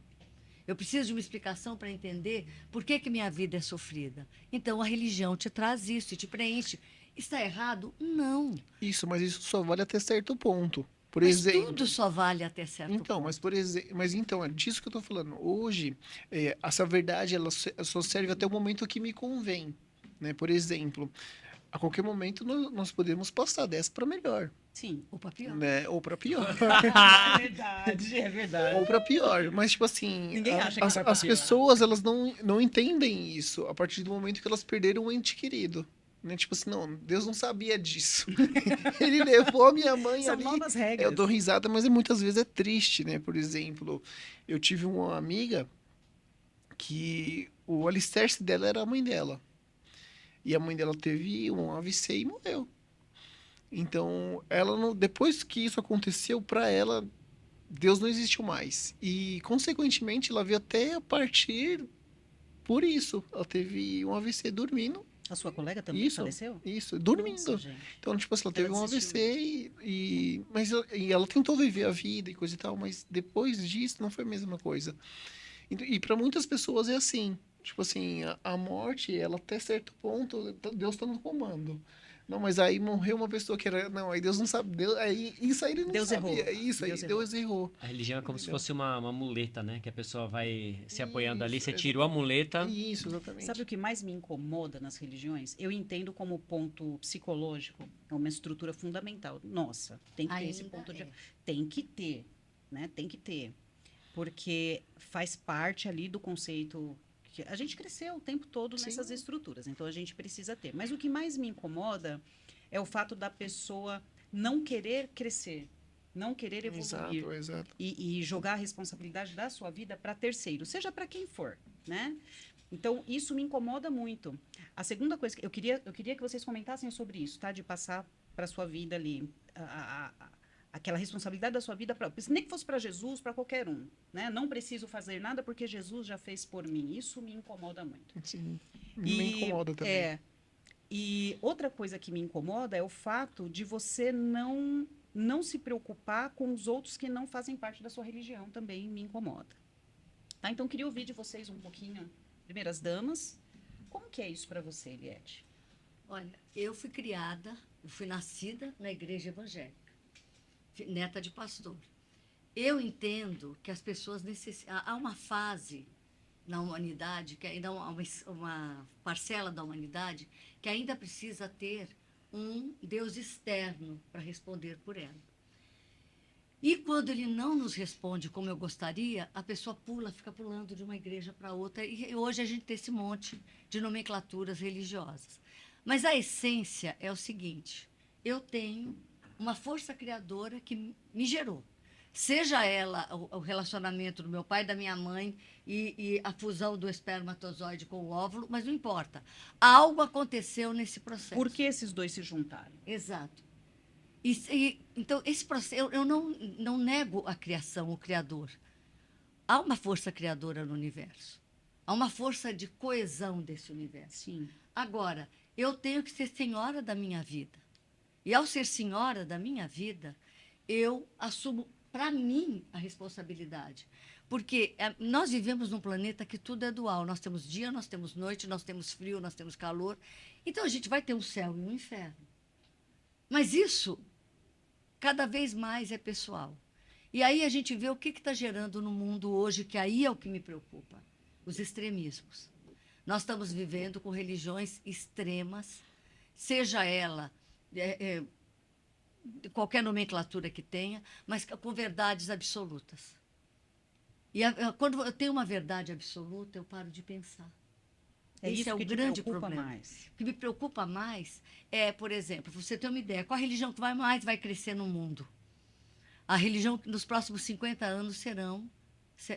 Eu preciso de uma explicação para entender por que minha vida é sofrida. Então, a religião te traz isso e te preenche. Está errado? Não. Isso, mas isso só vale até certo ponto. Por Mas exemplo. tudo só vale até certo Então, ponto. mas por exemplo, mas então, é disso que eu tô falando. Hoje, essa verdade ela só serve até o momento que me convém, né? Por exemplo, a qualquer momento nós podemos passar dessa para melhor, Sim. Opa, pior. né? Ou para pior. É verdade, é verdade. Ou para pior, mas tipo assim, Ninguém acha que vai pra as pior. pessoas elas não entendem isso a partir do momento que elas perderam um ente querido. Né? Tipo assim, não, Deus não sabia disso. Ele levou a minha mãe São ali. novas regras. Eu dou risada, mas muitas vezes é triste, né? Por exemplo, eu tive uma amiga que o alicerce dela era a mãe dela. E a mãe dela teve um AVC e morreu. Então, ela não, depois que isso aconteceu, para ela, Deus não existiu mais. E, consequentemente, ela veio até a partir por isso. Ela teve um AVC dormindo. A sua colega também Isso, faleceu? isso, dormindo. Nossa, gente. Então, tipo assim, ela teve um desistiu AVC e ela tentou viver a vida e coisa e tal, mas depois disso não foi a mesma coisa. E para muitas pessoas é assim. Tipo assim, a morte, ela até certo ponto, Deus tá no comando. Não, mas aí morreu uma pessoa que era. Não, aí Deus não sabe. Isso aí ele não Deus sabia. errou. Isso aí, Deus Deus errou. A religião é como se Entendeu? fosse uma muleta, né? Que a pessoa vai se apoiando ali. Isso, Você tirou a muleta. Isso, exatamente. Sabe o que mais me incomoda nas religiões? Eu entendo como ponto psicológico, é uma estrutura fundamental. Nossa, tem que ter esse Ainda ponto de. é. Tem que ter, né? Tem que ter. Porque faz parte ali do conceito. Que a gente cresceu o tempo todo Sim. nessas estruturas, então a gente precisa ter. Mas o que mais me incomoda é o fato da pessoa não querer crescer, não querer evoluir. Exato. E jogar a responsabilidade da sua vida para terceiro, seja para quem for, né? Então, isso me incomoda muito. A segunda coisa que eu queria que vocês comentassem sobre isso, tá? De passar para sua vida ali, aquela responsabilidade da sua vida, nem que fosse para Jesus, para qualquer um, né? Não preciso fazer nada porque Jesus já fez por mim. Isso me incomoda muito. Sim. Me incomoda também. E outra coisa que me incomoda é o fato de você não se preocupar com os outros que não fazem parte da sua religião, também me incomoda. Tá? Então, queria ouvir de vocês um pouquinho primeiras damas. Como que é isso para você, Eliette? Olha, eu fui nascida na igreja evangélica, neta de pastor. Eu entendo que as pessoas necessitam. Há uma fase na humanidade, que ainda há uma parcela da humanidade que ainda precisa ter um Deus externo para responder por ela. E quando ele não nos responde como eu gostaria, a pessoa fica pulando de uma igreja para outra. E hoje a gente tem esse monte de nomenclaturas religiosas. Mas a essência é o seguinte: eu tenho uma força criadora que me gerou. Seja ela o relacionamento do meu pai e da minha mãe e a fusão do espermatozoide com o óvulo, mas não importa. Algo aconteceu nesse processo. Por que esses dois se juntaram? Exato. Então, esse processo, eu não nego a criação, o Criador. Há uma força criadora no universo. Há uma força de coesão desse universo. Sim. Agora, eu tenho que ser senhora da minha vida. E ao ser senhora da minha vida, eu assumo para mim a responsabilidade. Porque nós vivemos num planeta que tudo é dual. Nós temos dia, nós temos noite, nós temos frio, nós temos calor. Então, a gente vai ter um céu e um inferno. Mas isso, cada vez mais, é pessoal. E aí a gente vê o que está gerando no mundo hoje, que aí é o que me preocupa: os extremismos. Nós estamos vivendo com religiões extremas, seja ela qualquer nomenclatura que tenha, mas com verdades absolutas. E quando eu tenho uma verdade absoluta, eu paro de pensar. Esse isso é o que te grande preocupa problema. mais. O que me preocupa mais é, por exemplo, você ter uma ideia, qual a religião que vai crescer no mundo? A religião que nos próximos 50 anos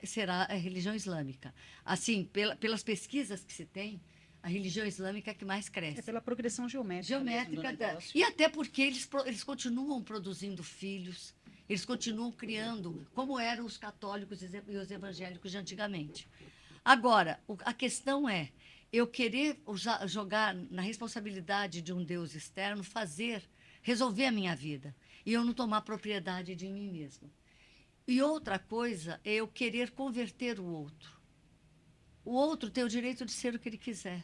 será a religião islâmica. Assim, pelas pesquisas que se tem, a religião islâmica é que mais cresce. É pela progressão geométrica. Geométrica. E até porque eles continuam produzindo filhos, eles continuam criando, como eram os católicos e os evangélicos de antigamente. Agora, a questão é eu querer jogar na responsabilidade de um Deus externo, resolver a minha vida, e eu não tomar propriedade de mim mesma. E outra coisa é eu querer converter o outro. O outro tem o direito de ser o que ele quiser.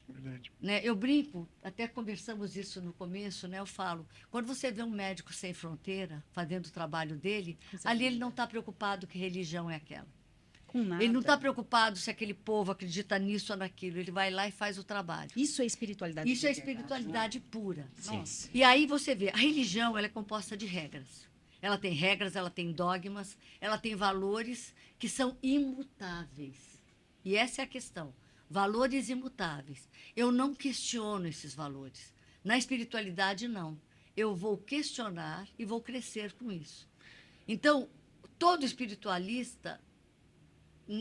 Verdade. Né? Eu brinco, até conversamos isso no começo, né? Eu falo, quando você vê um médico sem fronteira fazendo o trabalho dele, ali ele não está preocupado que religião é aquela. Com nada. Ele não está preocupado se aquele povo acredita nisso ou naquilo. Ele vai lá e faz o trabalho. Isso é espiritualidade. Isso é de verdade, espiritualidade pura. Sim. Nossa. E aí você vê, a religião ela é composta de regras. Ela tem regras, ela tem dogmas, ela tem valores que são imutáveis. E essa é a questão. Valores imutáveis. Eu não questiono esses valores. Na espiritualidade, não. Eu vou questionar e vou crescer com isso. Então, todo espiritualista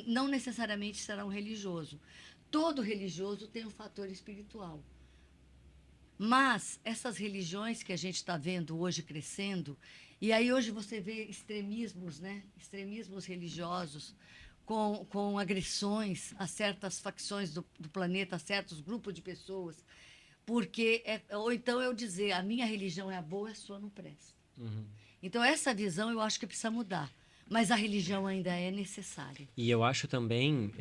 não necessariamente será um religioso. Todo religioso tem um fator espiritual. Mas essas religiões que a gente está vendo hoje crescendo, e aí hoje você vê extremismos, né? Extremismos religiosos, com agressões a certas facções do planeta, a certos grupos de pessoas. Porque ou então eu dizer, a minha religião é a boa, a sua não presta. Uhum. Então, essa visão eu acho que precisa mudar. Mas a religião ainda é necessária. E eu acho também,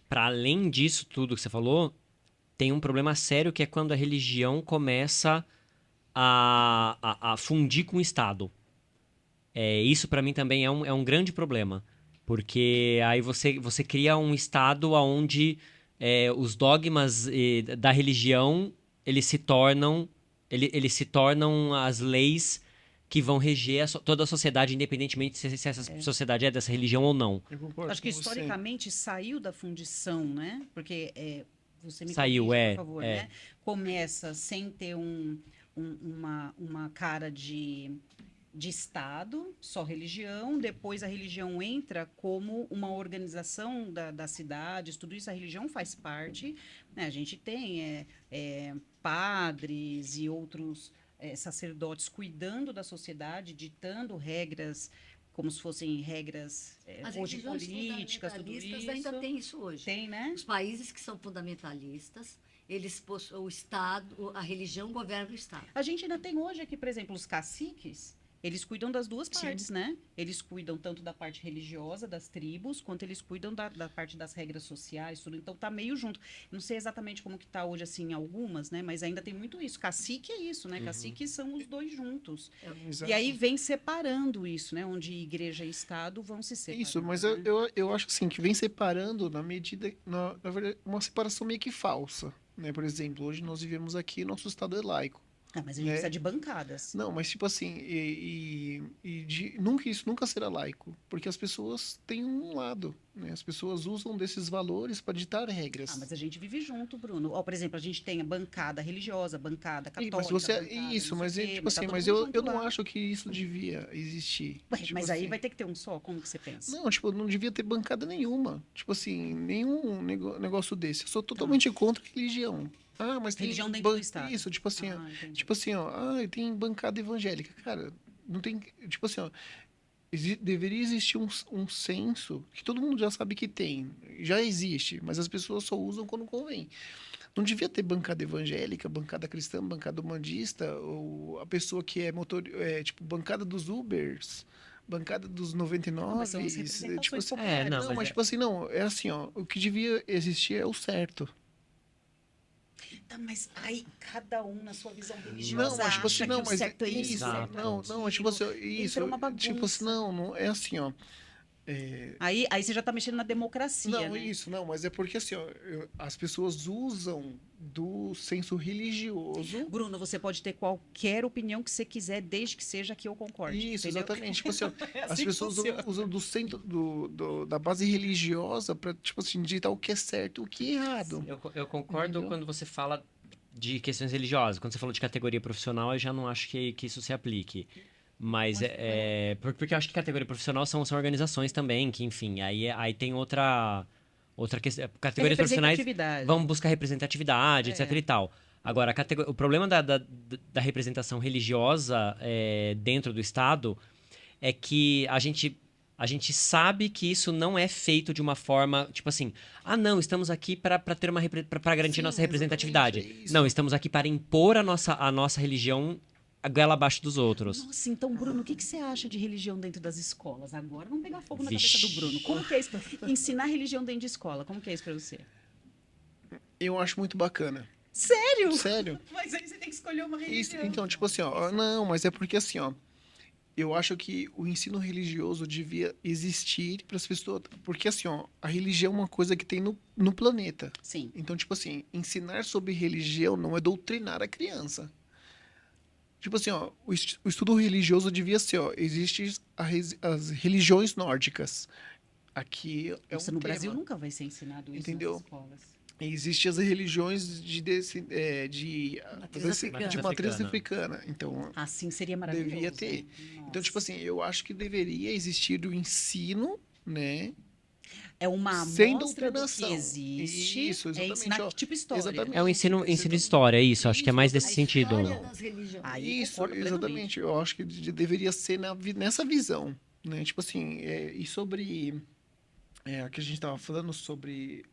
para além disso tudo que você falou, tem um problema sério que é quando a religião começa a fundir com o Estado. Isso, para mim, também é um grande problema. Porque aí você cria um Estado onde os dogmas da religião eles se tornam as leis que vão reger toda a sociedade, independentemente se essa sociedade é dessa religião ou não. Eu concordo Acho que com você. historicamente saiu da fundição, né? Porque você me Saiu, corrige, por favor, é. né? Começa sem ter uma cara de Estado, só religião, depois a religião entra como uma organização das cidades, tudo isso a religião faz parte, né? A gente tem padres e outros sacerdotes cuidando da sociedade, ditando regras, como se fossem regras As hoje religiões políticas, tudo fundamentalistas isso. ainda tem isso hoje. Tem, né? Os países que são fundamentalistas, o Estado, a religião governa o Estado. A gente ainda tem hoje aqui, por exemplo, os caciques, Eles cuidam das duas Sim. partes, né? Eles cuidam tanto da parte religiosa das tribos, quanto eles cuidam da parte das regras sociais, tudo. Então tá meio junto. Não sei exatamente como que tá hoje, assim, algumas, né? Mas ainda tem muito isso. Cacique é isso, né? Cacique são os dois juntos. Exato. E aí vem separando isso, né? Onde igreja e Estado vão se separando. Isso, mas né? eu acho assim, que vem separando na medida, na verdade, uma separação meio que falsa, né? Por exemplo, hoje nós vivemos aqui, nosso estado é laico. Ah, mas a gente né? precisa de bancadas. Não, mas tipo assim, nunca, isso nunca será laico, porque as pessoas têm um lado, né? As pessoas usam desses valores para ditar regras. Ah, mas a gente vive junto, Bruno. Ó, por exemplo, a gente tem a bancada religiosa, bancada católica, Mas você, bancada isso, não mas sei o é quê, tipo assim, tá todo mas mundo eu junto não lá. acho que isso devia existir. Ué, Tipo mas aí assim, vai ter que ter um só? Como que você pensa? não, tipo, não devia ter bancada nenhuma. Tipo assim, nenhum negócio desse. Eu sou totalmente contra a religião. Ah, mas tem Religião dentro do Estado. isso, tipo assim, Ah, entendi. tipo assim, ó, tem bancada evangélica. Cara, não tem, tipo assim, ó, deveria existir um senso que todo mundo já sabe que tem. Já existe, mas as pessoas só usam quando convém. Não devia ter bancada evangélica, bancada cristã, bancada humanista, ou a pessoa que é tipo, bancada dos Ubers, bancada dos Não, mas são as 99, representações tipo assim, populares. não, não, mas mas é- tipo assim, não, é assim, ó, o que devia existir é o certo. Tá, mas aí cada um na sua visão religiosa Não, mas tipo assim, acha não, que o mas certo é isso, o isso, certo é não, mas tipo aquilo. assim, isso, Entra uma tipo assim, bagunça. não é assim, ó, é, Aí você já tá mexendo na democracia, não, né? isso, não, mas é porque assim, ó, as pessoas usam do senso religioso. Bruno, você pode ter qualquer opinião que você quiser, desde que seja que eu concorde. Isso, entendeu? exatamente. Tipo assim, ó, É as assim que pessoas funciona. usam do centro da base religiosa para, tipo assim, digitar o que é certo e o que é errado. Eu concordo Entendeu? quando você fala de questões religiosas. Quando você falou de categoria profissional, eu já não acho que isso se aplique. Mas porque eu acho que categoria profissional são organizações também, que, enfim, aí tem outra questão. É Categorias profissionais representatividade. vão buscar representatividade, etc É. e tal. Agora, o problema da representação religiosa dentro do Estado é que a gente sabe que isso não é feito de uma forma, tipo assim, não, estamos aqui para ter para garantir Sim, nossa exatamente, representatividade. é isso. Não, estamos aqui para impor a nossa religião a goela abaixo dos outros. Nossa, então, Bruno, o que você acha de religião dentro das escolas? Agora vamos pegar fogo na Vixe. cabeça do Bruno. Como que é isso? Ensinar religião dentro de escola, como que é isso pra você? Eu acho muito bacana. Sério? Sério. Mas aí você tem que escolher uma Isso, religião. então, tipo assim, ó, não, mas é porque assim, ó, eu acho que o ensino religioso devia existir para as pessoas, porque assim, ó, a religião é uma coisa que tem no planeta. Sim. Então, tipo assim, ensinar sobre religião não é doutrinar a criança. Tipo assim, ó, o estudo religioso devia ser, ó, existem as religiões nórdicas. Aqui é Isso um no tema. Brasil nunca vai ser ensinado isso Entendeu? nas escolas. Existem as religiões Matriz africana. de matriz africana. Então, Assim seria maravilhoso. devia ter. Então, Nossa. tipo assim, eu acho que deveria existir o ensino, né? É uma sem amostra do que doutrinação. existe. Isso, É exatamente, ensinar ó. que tipo história. Exatamente. É o ensino de Exatamente. história, é isso. Acho que é mais Isso, desse A sentido. história das religiões. Aí Isso, concordo plenamente. exatamente. Eu acho que deveria ser nessa visão, né? Tipo assim, e sobre o que a gente estava falando sobre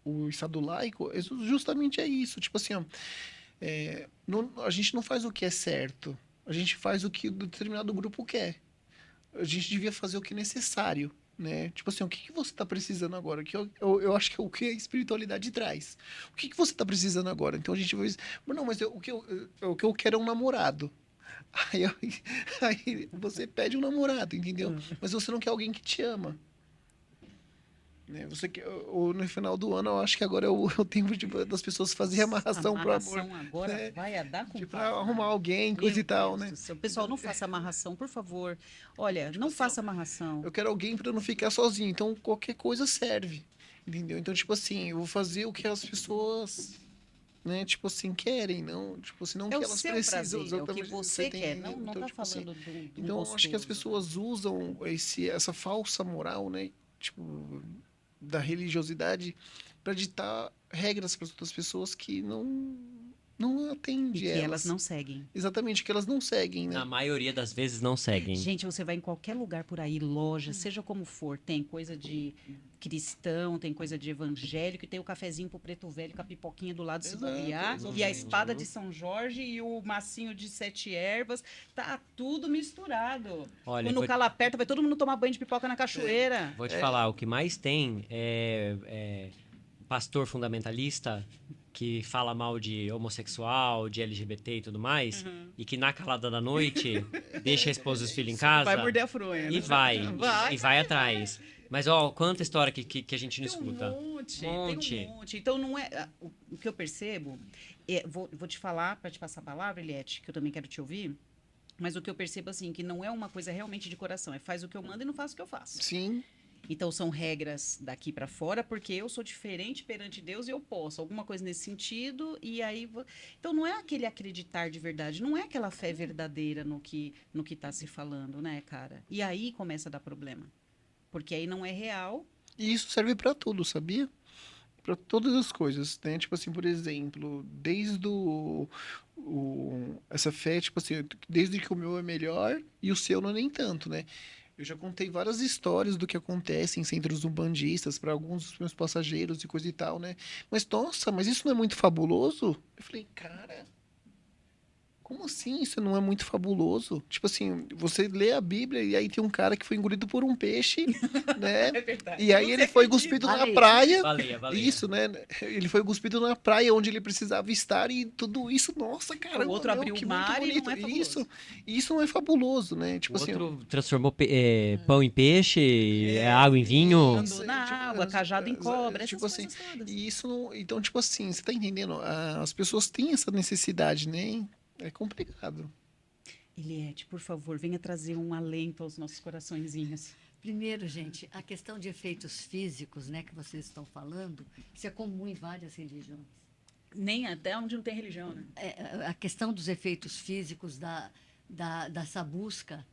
o Estado laico, justamente é isso. Tipo assim, ó, a gente não faz o que é certo, a gente faz o que determinado grupo quer. A gente devia fazer o que é necessário, né? Tipo assim, o que você está precisando agora? Que eu acho que é o que a espiritualidade traz. O que você está precisando agora? Então a gente vai... Não, mas o que eu quero é um namorado. Aí, aí você pede um namorado, entendeu? Mas você não quer alguém que te ama. Né? Você quer, ou no final do ano, eu acho que agora é o tempo das pessoas fazerem amarração pro amor. Amarração agora né? vai a dar com Tipo, pau. arrumar alguém, coisa Meu e tal, Deus né? do céu. Pessoal, não faça amarração, por favor. Olha, não assim, faça amarração. Eu quero alguém para não ficar sozinho. Então, qualquer coisa serve. Entendeu? Então, tipo assim, eu vou fazer o que as pessoas, né, tipo assim, querem, não, tipo assim, não É que o elas seu precisam. prazer, é o que exatamente, você quer. entende? Não Então, tá tipo assim, falando de um então, eu acho que as gostoso. pessoas usam essa falsa moral, né, tipo, da religiosidade para ditar regras para outras pessoas que não E atende que elas não seguem. Exatamente, que elas não seguem, né? Na maioria das vezes não seguem. Gente, você vai em qualquer lugar por aí, loja, seja como for, tem coisa de cristão, tem coisa de evangélico, e tem o cafezinho pro preto velho com a pipoquinha do lado se Exato, bobear, e a exatamente. espada de São Jorge e o massinho de 7 ervas, tá tudo misturado. Olha, Quando o calo aperta, vai todo mundo tomar banho de pipoca na cachoeira. vou te falar, o que mais tem é pastor fundamentalista que fala mal de homossexual, de LGBT e tudo mais, e que na calada da noite deixa a esposa e os filhos em casa Vai morder a fronha. e né? vai atrás. Mas, ó, quanta história que a gente não Tem escuta. tem um monte. Então, não é. O que eu percebo, vou te falar, para te passar a palavra, Eliette, que eu também quero te ouvir, mas o que eu percebo, assim, que não é uma coisa realmente de coração, é faz o que eu mando e não faço o que eu faço. Sim, Então, são regras daqui para fora, porque eu sou diferente perante Deus e eu posso. Alguma coisa nesse sentido, e aí... Então, não é aquele acreditar de verdade, não é aquela fé verdadeira no que está se falando, né, cara? E aí começa a dar problema. Porque aí não é real. e isso serve pra tudo, sabia? Pra todas as coisas, né? Tipo assim, por exemplo, desde essa fé, tipo assim, desde que o meu é melhor e o seu não é nem tanto, né? Eu já contei várias histórias do que acontece em centros umbandistas para alguns dos meus passageiros e coisa e tal, né? Mas, nossa, mas isso não é muito fabuloso? Eu falei, cara, como assim isso não é muito fabuloso? Tipo assim, você lê a Bíblia e aí tem um cara que foi engolido por um peixe, né? verdade. E aí ele foi cuspido na Baleia. praia. Baleia. Isso, né? Ele foi cuspido na praia onde ele precisava estar e tudo isso, nossa, cara. O outro abriu o mar e não é fabuloso. Isso não é fabuloso, né? O Tipo assim, outro transformou pão em peixe, água em vinho. Andou na água, cajado em cobra, essas tipo coisas assim, todas. e isso não, então, tipo assim, você tá entendendo? As pessoas têm essa necessidade, né? É complicado. Eliette, por favor, venha trazer um alento aos nossos coraçõezinhos. Primeiro, gente, a questão de efeitos físicos, né, que vocês estão falando, isso é comum em várias religiões. Nem até onde não tem religião, né? A questão dos efeitos físicos dessa busca,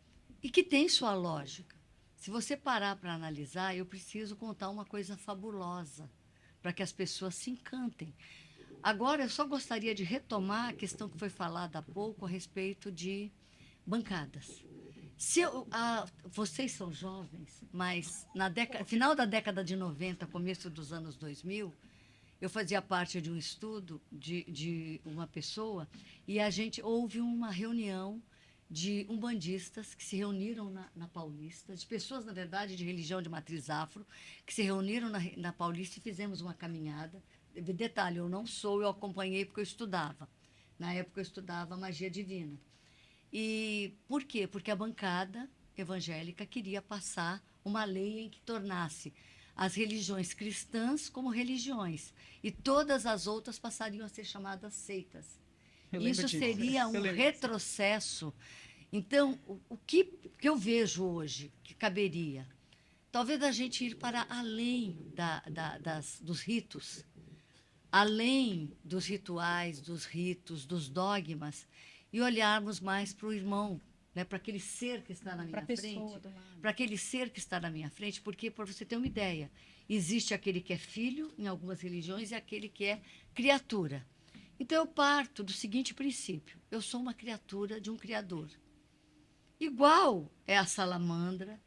e que tem sua lógica. Se você parar para analisar, eu preciso contar uma coisa fabulosa para que as pessoas se encantem. Agora, eu só gostaria de retomar a questão que foi falada há pouco a respeito de bancadas. Vocês são jovens, mas final da década de 90, começo dos anos 2000, eu fazia parte de um estudo de uma pessoa e houve uma reunião de umbandistas que se reuniram na Paulista, de pessoas, na verdade, de religião de matriz afro, que se reuniram na Paulista e fizemos uma caminhada. Detalhe, eu acompanhei porque eu estudava. Na época eu estudava magia divina. E por quê? Porque a bancada evangélica queria passar uma lei em que tornasse as religiões cristãs como religiões e todas as outras passariam a ser chamadas seitas. Isso seria um retrocesso. Então, o que eu vejo hoje que caberia? Talvez a gente ir para além dos ritos, além dos rituais, dos ritos, dos dogmas, e olharmos mais para o irmão, né, para aquele ser que está na minha frente, para aquele ser que está na minha frente, porque, para você ter uma ideia, existe aquele que é filho em algumas religiões e aquele que é criatura. Então, eu parto do seguinte princípio: eu sou uma criatura de um Criador. Igual é a salamandra,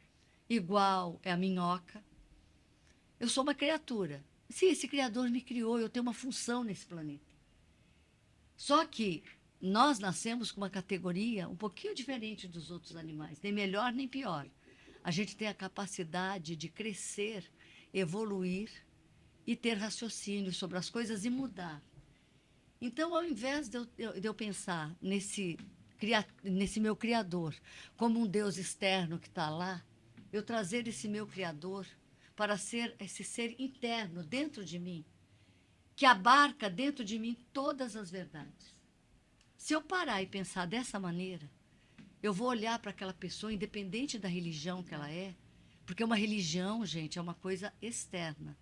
igual é a minhoca. Eu sou uma criatura. Sim, esse Criador me criou, eu tenho uma função nesse planeta. Só que nós nascemos com uma categoria um pouquinho diferente dos outros animais, nem melhor nem pior. A gente tem a capacidade de crescer, evoluir e ter raciocínio sobre as coisas e mudar. Então, ao invés de eu pensar nesse meu Criador como um Deus externo que está lá, eu trazer esse meu Criador para ser esse ser interno dentro de mim, que abarca dentro de mim todas as verdades. Se eu parar e pensar dessa maneira, eu vou olhar para aquela pessoa, independente da religião que ela é, porque uma religião, gente, é uma coisa externa,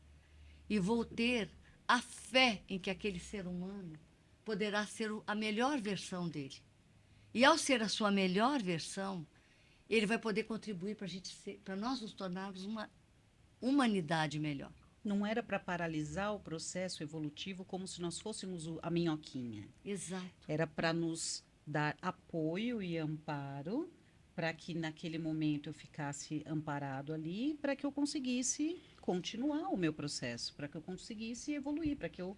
e vou ter a fé em que aquele ser humano poderá ser a melhor versão dele. E ao ser a sua melhor versão, ele vai poder contribuir para nós nos tornarmos uma humanidade melhor. Não era para paralisar o processo evolutivo como se nós fôssemos a minhoquinha. Exato. Era para nos dar apoio e amparo, para que naquele momento eu ficasse amparado ali, para que eu conseguisse continuar o meu processo, para que eu conseguisse evoluir, para que eu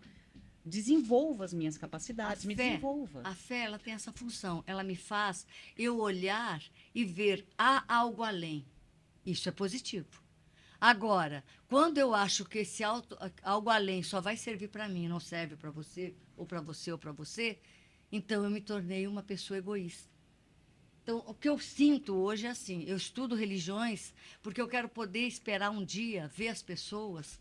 desenvolva as minhas capacidades, me desenvolva. A fé, ela tem essa função. Ela me faz eu olhar e ver há algo além. Isso é positivo. Agora, quando eu acho que esse algo além só vai servir para mim, não serve para você, ou para você, ou para você, então eu me tornei uma pessoa egoísta. Então, o que eu sinto hoje é assim, eu estudo religiões porque eu quero poder esperar um dia, ver as pessoas,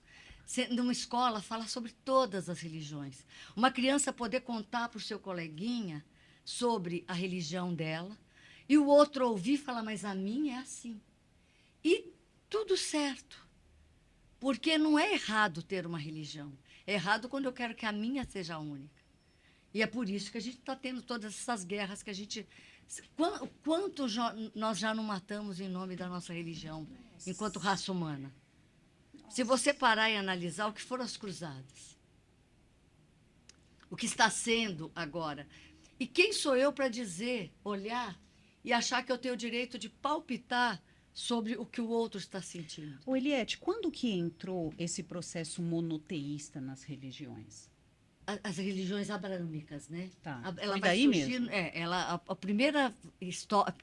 numa escola, falar sobre todas as religiões. Uma criança poder contar para o seu coleguinha sobre a religião dela, e o outro ouvir e falar, mas a minha é assim. E tudo certo. Porque não é errado ter uma religião. É errado quando eu quero que a minha seja a única. E é por isso que a gente está tendo todas essas guerras que a gente... Quanto nós já não matamos em nome da nossa religião, enquanto raça humana? Se você parar e analisar o que foram as cruzadas, o que está sendo agora. E quem sou eu para dizer, olhar e achar que eu tenho o direito de palpitar sobre o que o outro está sentindo? Ô, Eliette, quando que entrou esse processo monoteísta nas religiões? As religiões abraâmicas, né? Tá. Ela Foi vai daí surgir, mesmo? a primeira,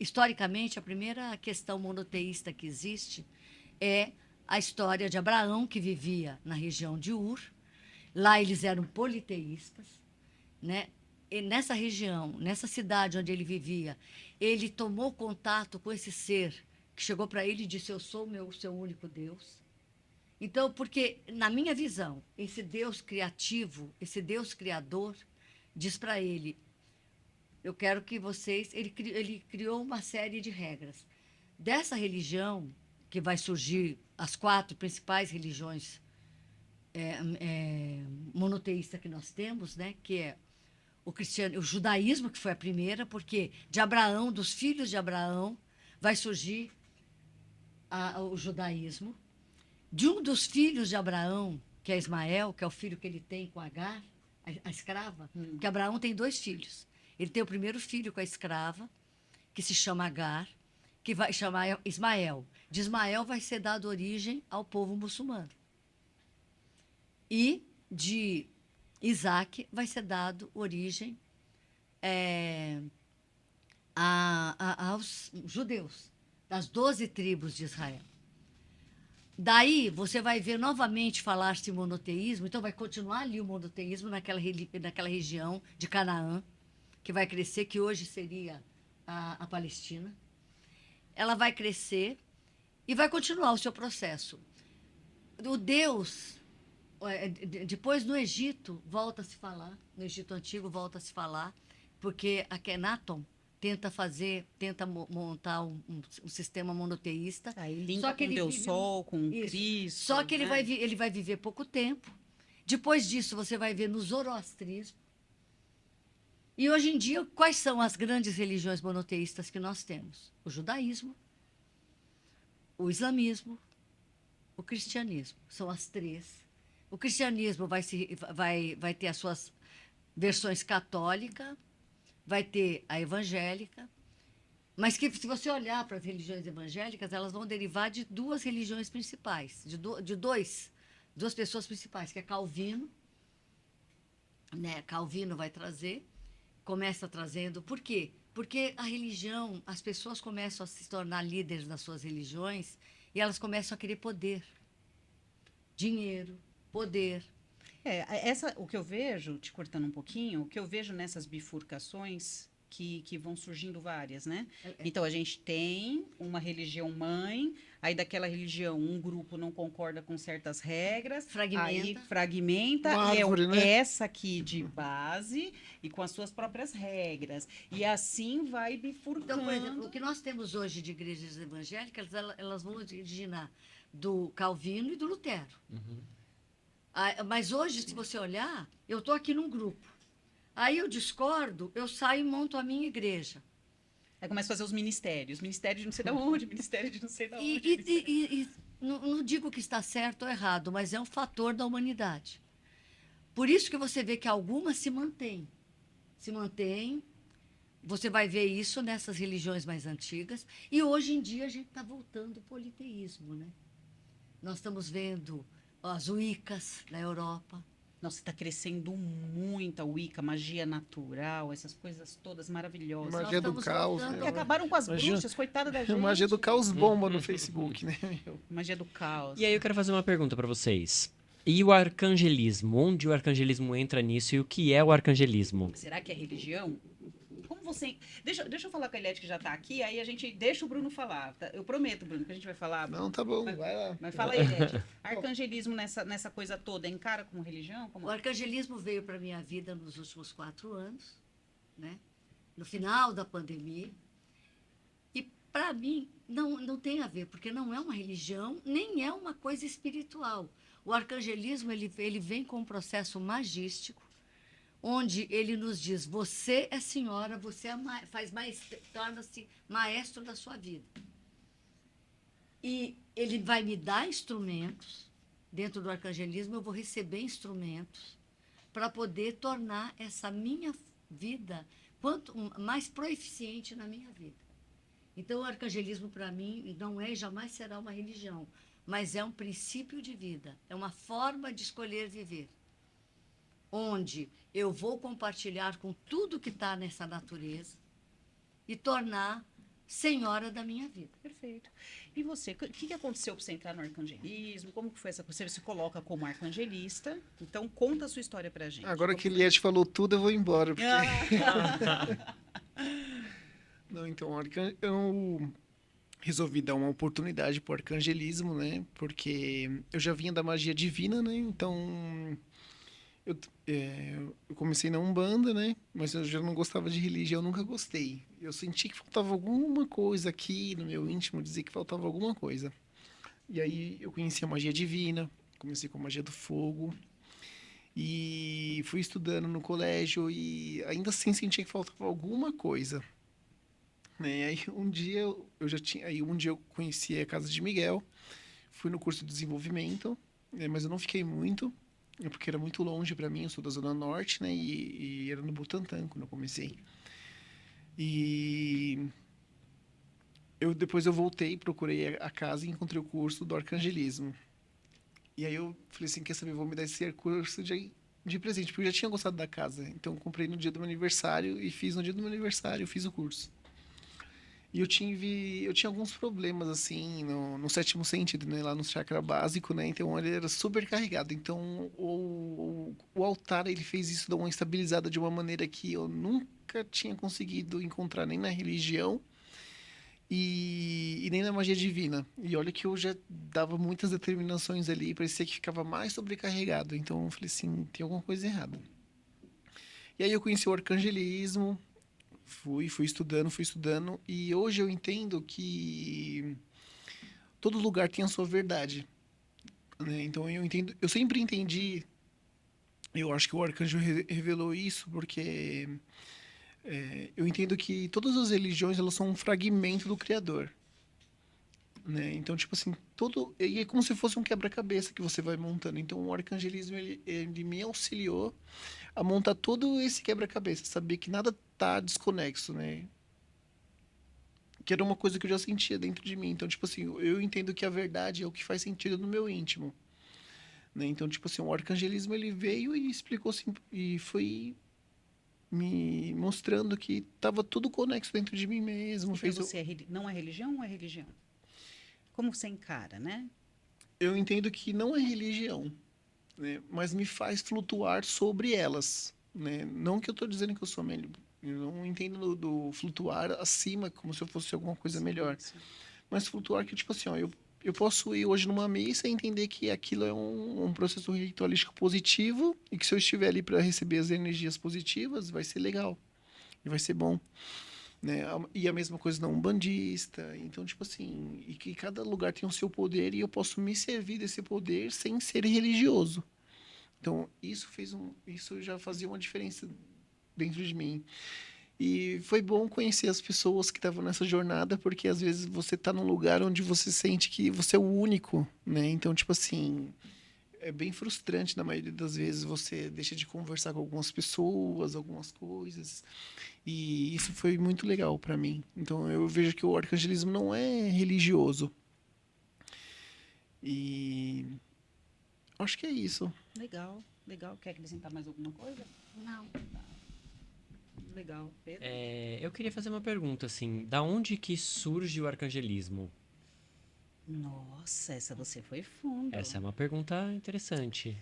historicamente, a primeira questão monoteísta que existe é a história de Abraão, que vivia na região de Ur. Lá eles eram politeístas, né? E nessa região, nessa cidade onde ele vivia, ele tomou contato com esse ser que chegou para ele e disse, eu sou o seu único Deus. Então, porque, na minha visão, esse Deus criativo, esse Deus criador, diz para ele, eu quero que vocês... Ele criou uma série de regras. Dessa religião, que vai surgir as 4 principais religiões monoteístas que nós temos, né? Que é o judaísmo, que foi a primeira, porque de Abraão, dos filhos de Abraão, vai surgir o judaísmo. De um dos filhos de Abraão, que é Ismael, que é o filho que ele tem com Agar, a escrava, porque Abraão tem 2 filhos. Ele tem o primeiro filho com a escrava, que se chama Agar, que vai chamar Ismael. De Ismael vai ser dado origem ao povo muçulmano. E de Isaac vai ser dado origem aos judeus, das 12 tribos de Israel. Daí você vai ver novamente falar-se monoteísmo, então vai continuar ali o monoteísmo naquela região de Canaã, que vai crescer, que hoje seria a Palestina. Ela vai crescer e vai continuar o seu processo. O Deus, depois no Egito, volta a se falar, no Egito Antigo volta a se falar, porque Akhenaton tenta montar um sistema monoteísta. Aí linka com Deus Sol, com Cristo. Só que ele vai viver pouco tempo. Depois disso, você vai ver no zoroastrismo. E hoje em dia, quais são as grandes religiões monoteístas que nós temos? O judaísmo, o islamismo, o cristianismo. São as 3. O cristianismo vai ter as suas versões católica, vai ter a evangélica, mas que, se você olhar para as religiões evangélicas, elas vão derivar de 2 religiões principais, de 2 pessoas principais, que é Calvino, né? Calvino vai trazer, começa trazendo. Por quê? Porque a religião, as pessoas começam a se tornar líderes das suas religiões e elas começam a querer poder, dinheiro, poder. O que eu vejo, te cortando um pouquinho, o que eu vejo nessas bifurcações, que vão surgindo várias, né? Então, a gente tem uma religião mãe, aí daquela religião um grupo não concorda com certas regras, aí fragmenta, árvore, né? Essa aqui de base, e com as suas próprias regras. E assim vai bifurcando. Então, por exemplo, o que nós temos hoje de igrejas evangélicas, elas vão originar do Calvino e do Lutero. Mas hoje, se você olhar, eu estou aqui num grupo. Aí eu discordo, eu saio e monto a minha igreja. Aí começa a fazer os ministérios. Ministério de não sei de onde, ministério de não sei de onde. não digo que está certo ou errado, mas é um fator da humanidade. Por isso que você vê que algumas se mantêm. Se mantêm, você vai ver isso nessas religiões mais antigas. E hoje em dia a gente está voltando ao politeísmo, né? Nós estamos vendo as Wiccas na Europa. Nossa, está crescendo muito a Wicca, magia natural, essas coisas todas maravilhosas. Magia Nós do estamos caos. voltando Que Meu. acabaram com as Imagina- bruxas, coitada da gente. Magia do caos bomba no Facebook, né? Meu? Magia do caos. E aí eu quero fazer uma pergunta pra vocês. E o arcangelismo? Onde o arcangelismo entra nisso e o que é o arcangelismo? Será que é religião? Como você... Deixa eu falar com a Eliette que já está aqui, aí a gente deixa o Bruno falar. Tá? Eu prometo, Bruno, que a gente vai falar. Não, tá bom, vai lá. Mas fala aí, Eliette. Arcangelismo nessa coisa toda, encara como religião? Como... O arcangelismo veio para a minha vida nos últimos 4 anos, né? No final da pandemia. E, para mim, não tem a ver, porque não é uma religião, nem é uma coisa espiritual. O arcangelismo ele vem com um processo magístico, onde ele nos diz, você é senhora, você é torna-se maestro da sua vida. E ele vai me dar instrumentos, dentro do arcangelismo eu vou receber instrumentos para poder tornar essa minha vida quanto mais proeficiente na minha vida. Então, o arcangelismo, para mim, não é e jamais será uma religião, mas é um princípio de vida, é uma forma de escolher viver, onde eu vou compartilhar com tudo que está nessa natureza e tornar senhora da minha vida. Perfeito. E você, o que aconteceu para você entrar no arcangelismo? Como que foi essa coisa? Você se coloca como arcangelista, então conta a sua história pra gente. Agora Como que foi? Eliette falou tudo, eu vou embora. Porque... Ah, Não, então, eu resolvi dar uma oportunidade pro arcangelismo, né? Porque eu já vinha da magia divina, né? Então, eu comecei na Umbanda, né? Mas eu já não gostava de religião, eu nunca gostei. Eu senti que faltava alguma coisa aqui no meu íntimo, dizia que faltava alguma coisa. E aí eu conheci a magia divina, comecei com a magia do fogo. E fui estudando no colégio e ainda assim sentia que faltava alguma coisa. Né? Aí um dia eu conheci a casa de Miguel, fui no curso de desenvolvimento, né? Mas eu não fiquei muito, porque era muito longe para mim, eu sou da Zona Norte, né? E era no Butantã quando eu comecei. E depois eu voltei, procurei a casa e encontrei o curso do arcangelismo. E aí eu falei assim, quer saber, vou me dar esse curso de presente, porque eu já tinha gostado da casa. Então eu comprei no dia do meu aniversário e fiz no dia do meu aniversário, eu fiz o curso. E eu tinha alguns problemas, assim, no sétimo sentido, né? Lá no chakra básico, né? Então, ele era super carregado. Então, o altar, ele fez isso, dar uma estabilizada de uma maneira que eu nunca tinha conseguido encontrar nem na religião e nem na magia divina. E olha que eu já dava muitas determinações ali, parecia que ficava mais sobrecarregado. Então, eu falei assim, tem alguma coisa errada. E aí eu conheci o arcangelismo, fui estudando, e hoje eu entendo que todo lugar tem a sua verdade, né? Então eu sempre entendi, eu acho que o arcanjo revelou isso, porque eu entendo que todas as religiões, elas são um fragmento do Criador, né? Então, tipo assim, e é como se fosse um quebra-cabeça que você vai montando. Então, o arcangelismo, ele me auxiliou a montar todo esse quebra-cabeça, saber que nada tá desconexo, né? Que era uma coisa que eu já sentia dentro de mim. Então, tipo assim, eu entendo que a verdade é o que faz sentido no meu íntimo, né? Então, tipo assim, o arcangelismo, ele veio e explicou assim, e foi me mostrando que tava tudo conexo dentro de mim mesmo. e pra você não é religião ou é religião? Como você encara, né? Eu entendo que não é religião, né? Mas me faz flutuar sobre elas, né? Não que eu estou dizendo que eu sou melhor. Eu não entendo do flutuar acima, como se eu fosse alguma coisa Sim, melhor. sim. Mas flutuar que, tipo assim, ó, eu posso ir hoje numa missa e entender que aquilo é um processo ritualístico positivo e que se eu estiver ali para receber as energias positivas, vai ser legal e vai ser bom, né? E a mesma coisa na Umbandista. Então, tipo assim, e que cada lugar tem o seu poder e eu posso me servir desse poder sem ser religioso. Então, isso já fazia uma diferença dentro de mim. E foi bom conhecer as pessoas que estavam nessa jornada, porque às vezes você tá num lugar onde você sente que você é o único, né? Então, tipo assim, é bem frustrante na maioria das vezes você deixa de conversar com algumas pessoas, algumas coisas. E isso foi muito legal para mim. Então, eu vejo que o arcangelismo não é religioso. E acho que é isso. Legal, legal. Quer acrescentar mais alguma coisa? Não. Legal. Pedro? Eu queria fazer uma pergunta, assim. Da onde que surge o arcangelismo? Nossa, essa você foi fundo. Essa é uma pergunta interessante.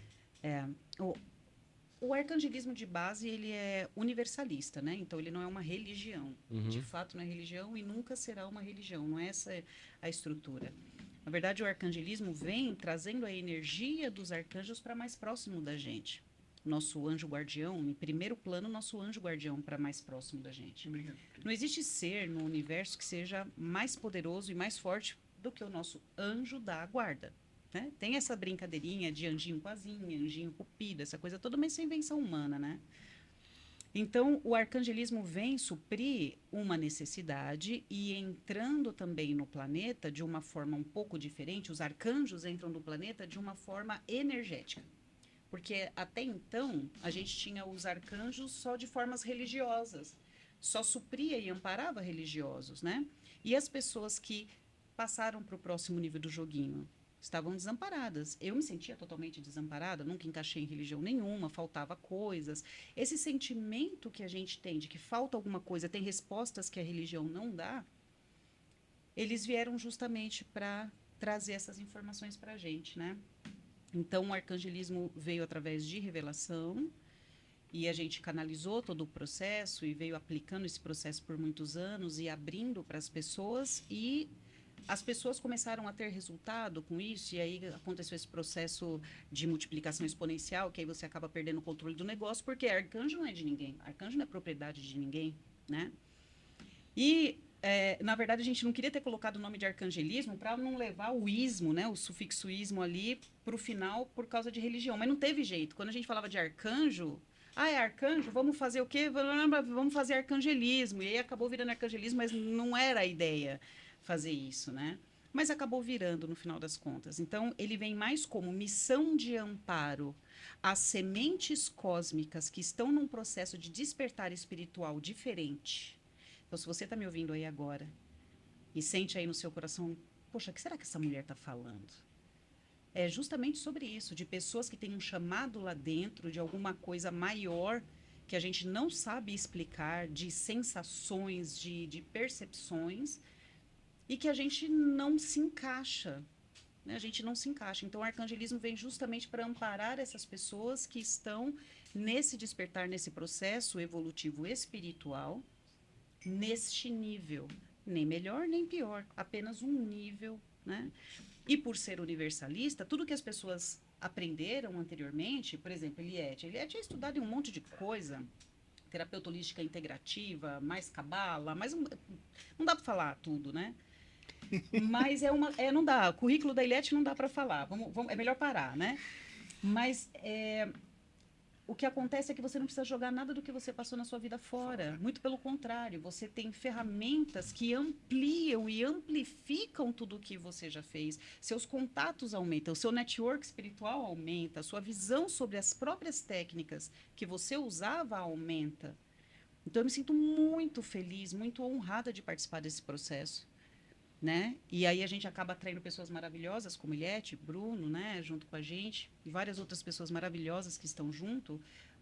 O arcangelismo de base, ele é universalista, né? Então, ele não é uma religião. Uhum. De fato, não é religião e nunca será uma religião. Não é essa a estrutura. Na verdade, o arcangelismo vem trazendo a energia dos arcanjos para mais próximo da gente. Nosso anjo guardião, em primeiro plano, nosso anjo guardião para mais próximo da gente. Obrigado. Não existe ser no universo que seja mais poderoso e mais forte do que o nosso anjo da guarda. Né? Tem essa brincadeirinha de anjinho com asinha, anjinho cupido, essa coisa toda, mas isso é invenção humana, né? Então, o arcangelismo vem suprir uma necessidade e entrando também no planeta de uma forma um pouco diferente. Os arcanjos entram no planeta de uma forma energética. Porque até então, a gente tinha os arcanjos só de formas religiosas. Só supria e amparava religiosos, né? E as pessoas que passaram para o próximo nível do joguinho estavam desamparadas. Eu me sentia totalmente desamparada, nunca encaixei em religião nenhuma, faltava coisas. Esse sentimento que a gente tem de que falta alguma coisa, tem respostas que a religião não dá, eles vieram justamente para trazer essas informações para a gente, né? Então, o arcangelismo veio através de revelação e a gente canalizou todo o processo e veio aplicando esse processo por muitos anos e abrindo para as pessoas e as pessoas começaram a ter resultado com isso e aí aconteceu esse processo de multiplicação exponencial, que aí você acaba perdendo o controle do negócio, porque arcanjo não é de ninguém, arcanjo não é propriedade de ninguém, né? E, na verdade, a gente não queria ter colocado o nome de arcangelismo para não levar o ismo, né, o sufixo ismo ali para o final por causa de religião, mas não teve jeito. Quando a gente falava de arcanjo, é arcanjo, vamos fazer o quê? Vamos fazer arcangelismo. E aí acabou virando arcangelismo, mas não era a ideia fazer isso, né? Mas acabou virando no final das contas. Então, ele vem mais como missão de amparo às sementes cósmicas que estão num processo de despertar espiritual diferente. Então, se você está me ouvindo aí agora e sente aí no seu coração, poxa, o que será que essa mulher está falando? É justamente sobre isso, de pessoas que têm um chamado lá dentro, de alguma coisa maior que a gente não sabe explicar, de sensações, de percepções, e que a gente não se encaixa. Né? A gente não se encaixa. Então, o arcangelismo vem justamente para amparar essas pessoas que estão nesse despertar, nesse processo evolutivo espiritual, neste nível. Nem melhor, nem pior. Apenas um nível, né? E por ser universalista, tudo que as pessoas aprenderam anteriormente, por exemplo, Eliette é estudado em um monte de coisa, terapeuta holística integrativa, mais cabala, mais não dá para falar tudo, né? Mas não dá. O currículo da Eliette não dá para falar. É melhor parar, né? Mas o que acontece é que você não precisa jogar nada do que você passou na sua vida fora. Muito pelo contrário, você tem ferramentas que ampliam e amplificam tudo o que você já fez. Seus contatos aumentam, o seu network espiritual aumenta, a sua visão sobre as próprias técnicas que você usava aumenta. Então, eu me sinto muito feliz, muito honrada de participar desse processo. Né? E aí a gente acaba atraindo pessoas maravilhosas como Eliette, Bruno, né? Junto com a gente, e várias outras pessoas maravilhosas que estão junto,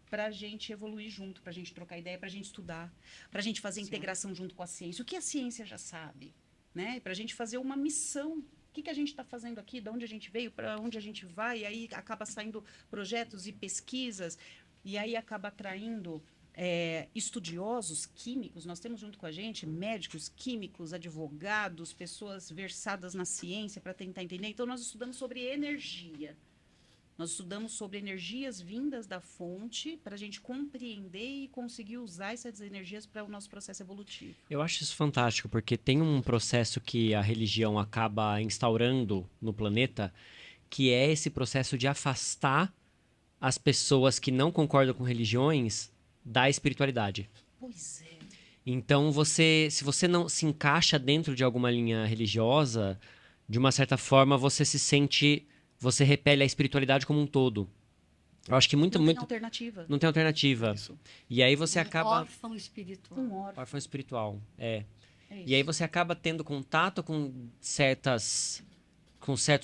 para a gente evoluir junto, para a gente trocar ideia, para a gente estudar, para a gente fazer integração junto com a ciência. O que a ciência já sabe, né? Para a gente fazer uma missão. O que a gente está fazendo aqui? De onde a gente veio? Para onde a gente vai? E aí acaba saindo projetos e pesquisas, e aí acaba atraindo estudiosos químicos. Nós temos junto com a gente médicos, químicos, advogados, pessoas versadas na ciência para tentar entender. Então, nós estudamos sobre energia. Nós estudamos sobre energias vindas da fonte para a gente compreender e conseguir usar essas energias para o nosso processo evolutivo. Eu acho isso fantástico, porque tem um processo que a religião acaba instaurando no planeta, que é esse processo de afastar as pessoas que não concordam com religiões da espiritualidade. Pois é. Então, se você não se encaixa dentro de alguma linha religiosa, de uma certa forma você repele a espiritualidade como um todo. Eu acho que Não tem muito alternativa. não tem alternativa. Isso. E aí você Um acaba órfão espiritual. Um órfão. órfão espiritual, é. É E aí isso. você acaba tendo contato com certos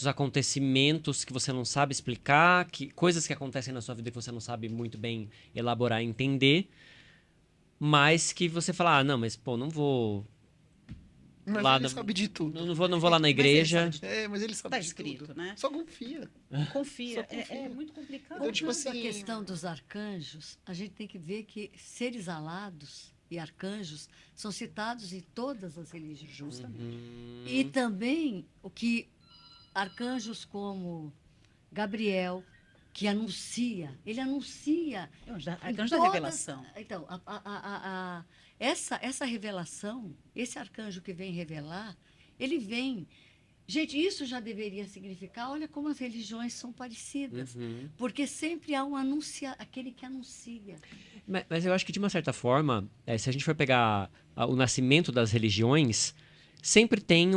acontecimentos que você não sabe explicar, coisas que acontecem na sua vida que você não sabe muito bem elaborar e entender, mas que você fala, ah, não, mas pô, não vou Mas lá ele na- sabe de tudo. não vou lá na Mas ele igreja. sabe de tudo. Mas ele sabe Tá de escrito, tudo. né? Só confia. Confia. Só confia. É muito complicado. Então, tipo Voltando à assim- questão dos arcanjos, a gente tem que ver que seres alados e arcanjos são citados em todas as religiões. Justamente. E também o que arcanjos como Gabriel, que anuncia, ele anuncia. Arcanjo da todas- revelação. Então, essa revelação, esse arcanjo que vem revelar, ele vem. Gente, isso já deveria significar, olha como as religiões são parecidas. Uhum. Porque sempre há aquele que anuncia. Mas eu acho que, de uma certa forma, se a gente for pegar o nascimento das religiões, sempre tem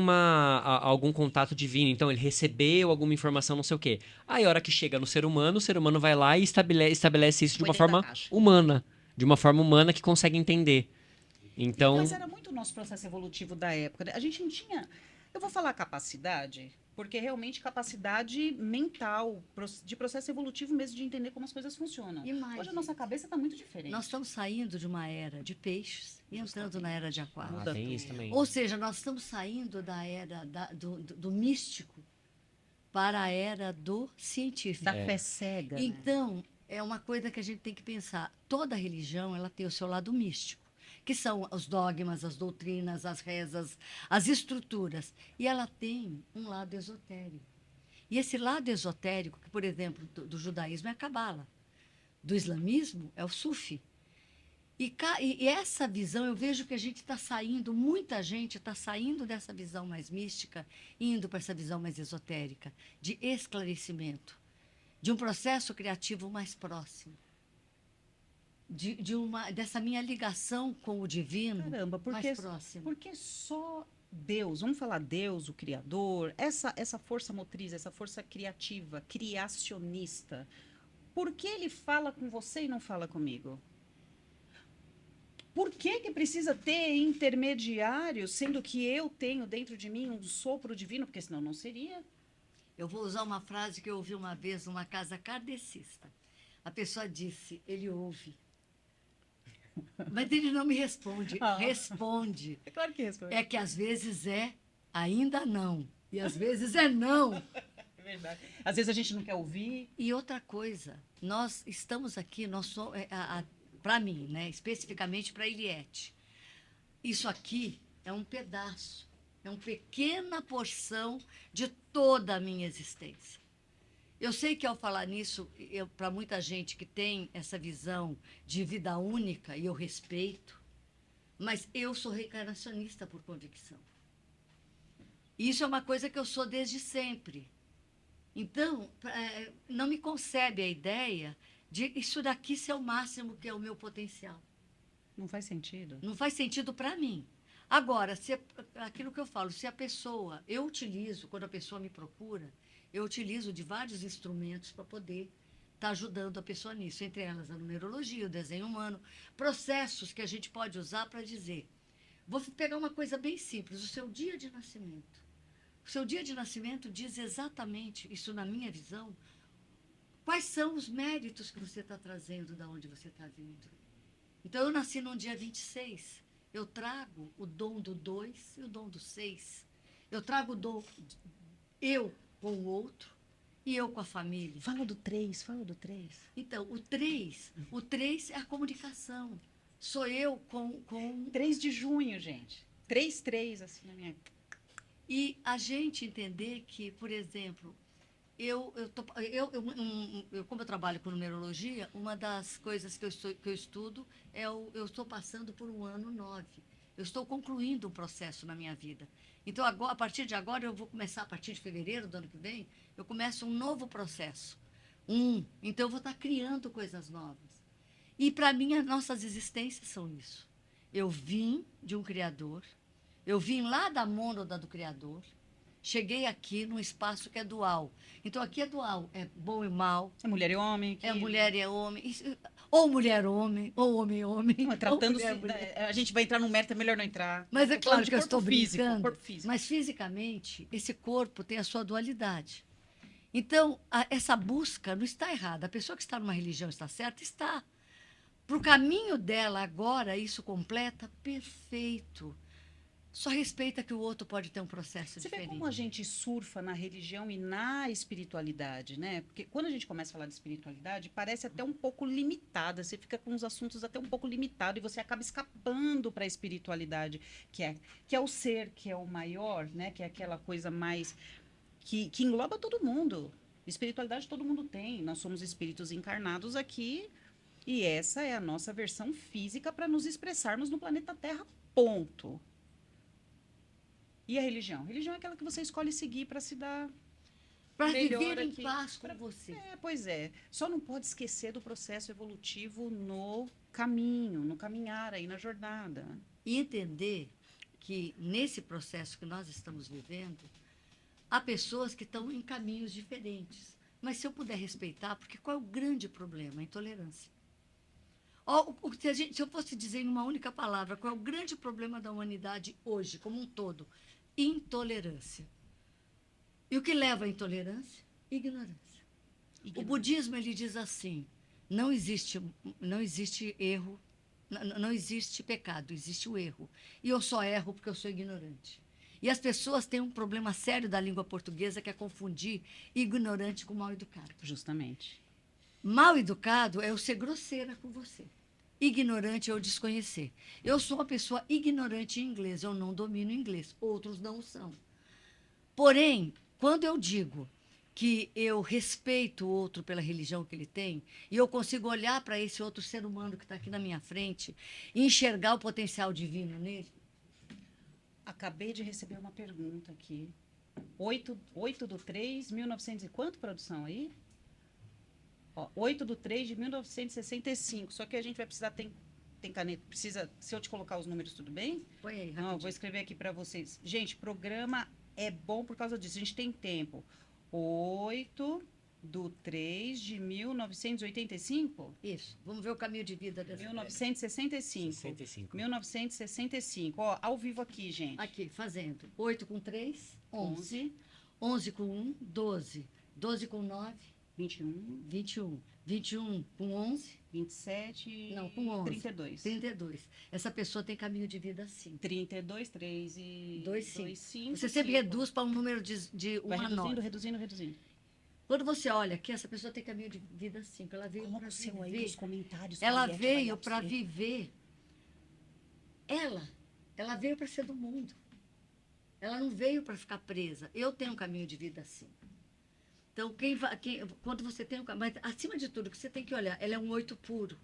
algum contato divino. Então, ele recebeu alguma informação, não sei o quê. Aí, a hora que chega no ser humano, o ser humano vai lá e estabelece isso de Põe uma dentro da forma caixa. humana. De uma forma humana que consegue entender. Então, Mas era muito o nosso processo evolutivo da época, né? A gente não tinha. Eu vou falar capacidade, porque realmente capacidade mental, de processo evolutivo mesmo, de entender como as coisas funcionam. Imagine. Hoje a nossa cabeça está muito diferente. Nós estamos saindo de uma era de peixes e entrando na era de aquário. Muda tem tudo. isso também. Ou seja, nós estamos saindo da era do místico para a era do científico. Da fé cega. Né? Então, é uma coisa que a gente tem que pensar. Toda religião ela tem o seu lado místico, que são os dogmas, as doutrinas, as rezas, as estruturas. E ela tem um lado esotérico. E esse lado esotérico, que, por exemplo, do judaísmo é a cabala, do islamismo é o sufi. E essa visão, eu vejo que a gente está saindo, muita gente está saindo dessa visão mais mística, indo para essa visão mais esotérica, de esclarecimento, de um processo criativo mais próximo, dessa minha ligação com o divino Caramba, mais próximo. porque só Deus, vamos falar Deus, o Criador, essa força motriz, essa força criativa, criacionista, por que ele fala com você e não fala comigo? Por que precisa ter intermediário, sendo que eu tenho dentro de mim um sopro divino? Porque senão não seria. Eu vou usar uma frase que eu ouvi uma vez numa casa kardecista. A pessoa disse, ele ouve. Mas ele não me responde. Ah. Responde. É claro que responde. É que às vezes é ainda não. E às vezes é não. É verdade. Às vezes a gente não quer ouvir. E outra coisa, nós estamos aqui, para mim, né, especificamente para a Eliette, isso aqui é um pedaço, é uma pequena porção de toda a minha existência. Eu sei que ao falar nisso, para muita gente que tem essa visão de vida única, e eu respeito, mas eu sou reencarnacionista por convicção. Isso é uma coisa que eu sou desde sempre. Então, não me concebe a ideia de isso daqui ser o máximo que é o meu potencial. Não faz sentido. Não faz sentido para mim. Agora, aquilo que eu falo, se a pessoa, eu utilizo, quando a pessoa me procura, eu utilizo de vários instrumentos para poder estar ajudando a pessoa nisso, entre elas a numerologia, o desenho humano, processos que a gente pode usar para dizer. Vou pegar uma coisa bem simples, o seu dia de nascimento. O seu dia de nascimento diz exatamente, isso na minha visão, quais são os méritos que você está trazendo da onde você está vindo. Então, eu nasci no dia 26. Eu trago o dom do 2 e o dom do 6. Eu trago o dom eu com o outro e eu com a família. Fala do 3, fala do 3. Então, o 3 é a comunicação. Sou eu com... 3 de junho, gente. 3, assim, na minha... E a gente entender que, por exemplo, como eu trabalho com numerologia, uma das coisas que eu estudo é eu estou passando por um ano 9. Eu estou concluindo um processo na minha vida. Então, agora, a partir de agora, eu vou começar, a partir de fevereiro do ano que vem, eu começo um novo processo. Então, eu vou estar criando coisas novas. E, para mim, as nossas existências são isso. Eu vim de um Criador, eu vim lá da mônada do Criador, cheguei aqui num espaço que é dual. Então, aqui é dual, é bom e mal, É mulher e homem. é mulher e é homem, ou mulher-homem, ou homem-homem. Não, é tratando-se. mulher. A gente vai entrar no mérito, é melhor não entrar. Mas é Tô falando claro de que eu corpo estou físico, brincando, corpo físico. mas fisicamente, esse corpo tem a sua dualidade. Então, essa busca não está errada. A pessoa que está numa religião está certa? Está. Para o caminho dela agora, isso completa, perfeito. Só respeita que o outro pode ter um processo Você vê diferente. como a gente surfa na religião e na espiritualidade, né? Porque quando a gente começa a falar de espiritualidade, parece até um pouco limitada. Você fica com uns assuntos até um pouco limitados e você acaba escapando para a espiritualidade, que é o ser, que é o maior, né? Que é aquela coisa mais que engloba todo mundo. Espiritualidade todo mundo tem. Nós somos espíritos encarnados aqui e essa é a nossa versão física para nos expressarmos no planeta Terra. Ponto. E a religião? A religião é aquela que você escolhe seguir para se dar. Para melhor viver em aqui. paz com você. É, pois é. Só não pode esquecer do processo evolutivo no caminho, no caminhar aí, na jornada. E entender que nesse processo que nós estamos vivendo, há pessoas que estão em caminhos diferentes. Mas se eu puder respeitar, porque qual é o grande problema? A intolerância. Se eu fosse dizer em uma única palavra, qual é o grande problema da humanidade hoje, como um todo? Intolerância. E o que leva à intolerância? Ignorância. O budismo ele diz assim: não existe erro, não existe pecado, existe o erro. E eu só erro porque eu sou ignorante. E as pessoas têm um problema sério da língua portuguesa, que é confundir ignorante com mal educado. Justamente. Mal educado é eu ser grosseira com você. Ignorante é eu desconhecer. Eu sou uma pessoa ignorante em inglês, eu não domino inglês, outros não são. Porém, quando eu digo que eu respeito o outro pela religião que ele tem, e eu consigo olhar para esse outro ser humano que está aqui na minha frente e enxergar o potencial divino nele. Acabei de receber uma pergunta aqui. 8/3/1900 e quanto, produção aí? Ó, 8/3/1965. Só que a gente vai precisar, tem caneta, precisa, se eu te colocar os números, tudo bem? Põe aí, Não, eu vou rapidinho. escrever aqui para vocês. Gente, programa é bom por causa disso. A gente tem tempo. 8/3/1985? Isso. Vamos ver o caminho de vida dessa 1965. 65. 1965. Ó, ao vivo aqui, gente. Aqui, fazendo. 8 com 3, 11. 11, 11 com 1, 12. 12 com 9, 21, 21. 21 com 11, 27, Não, com 11. 32. 32. Essa pessoa tem caminho de vida assim. 32, 3 e 2, 2, 5. 5. Você sempre reduz para um número de 1 Vai a reduzindo, 9. reduzindo, reduzindo. Quando você olha aqui, essa pessoa tem caminho de vida 5. Ela veio Coloca para o seu aí viver. nos comentários. Ela Juliette, veio vai dar para você. viver. Ela veio para ser do mundo. Ela não veio para ficar presa. Eu tenho um caminho de vida assim. Então, quando você tem um caminho. Mas, acima de tudo, o que você tem que olhar, ela é um 8 puro.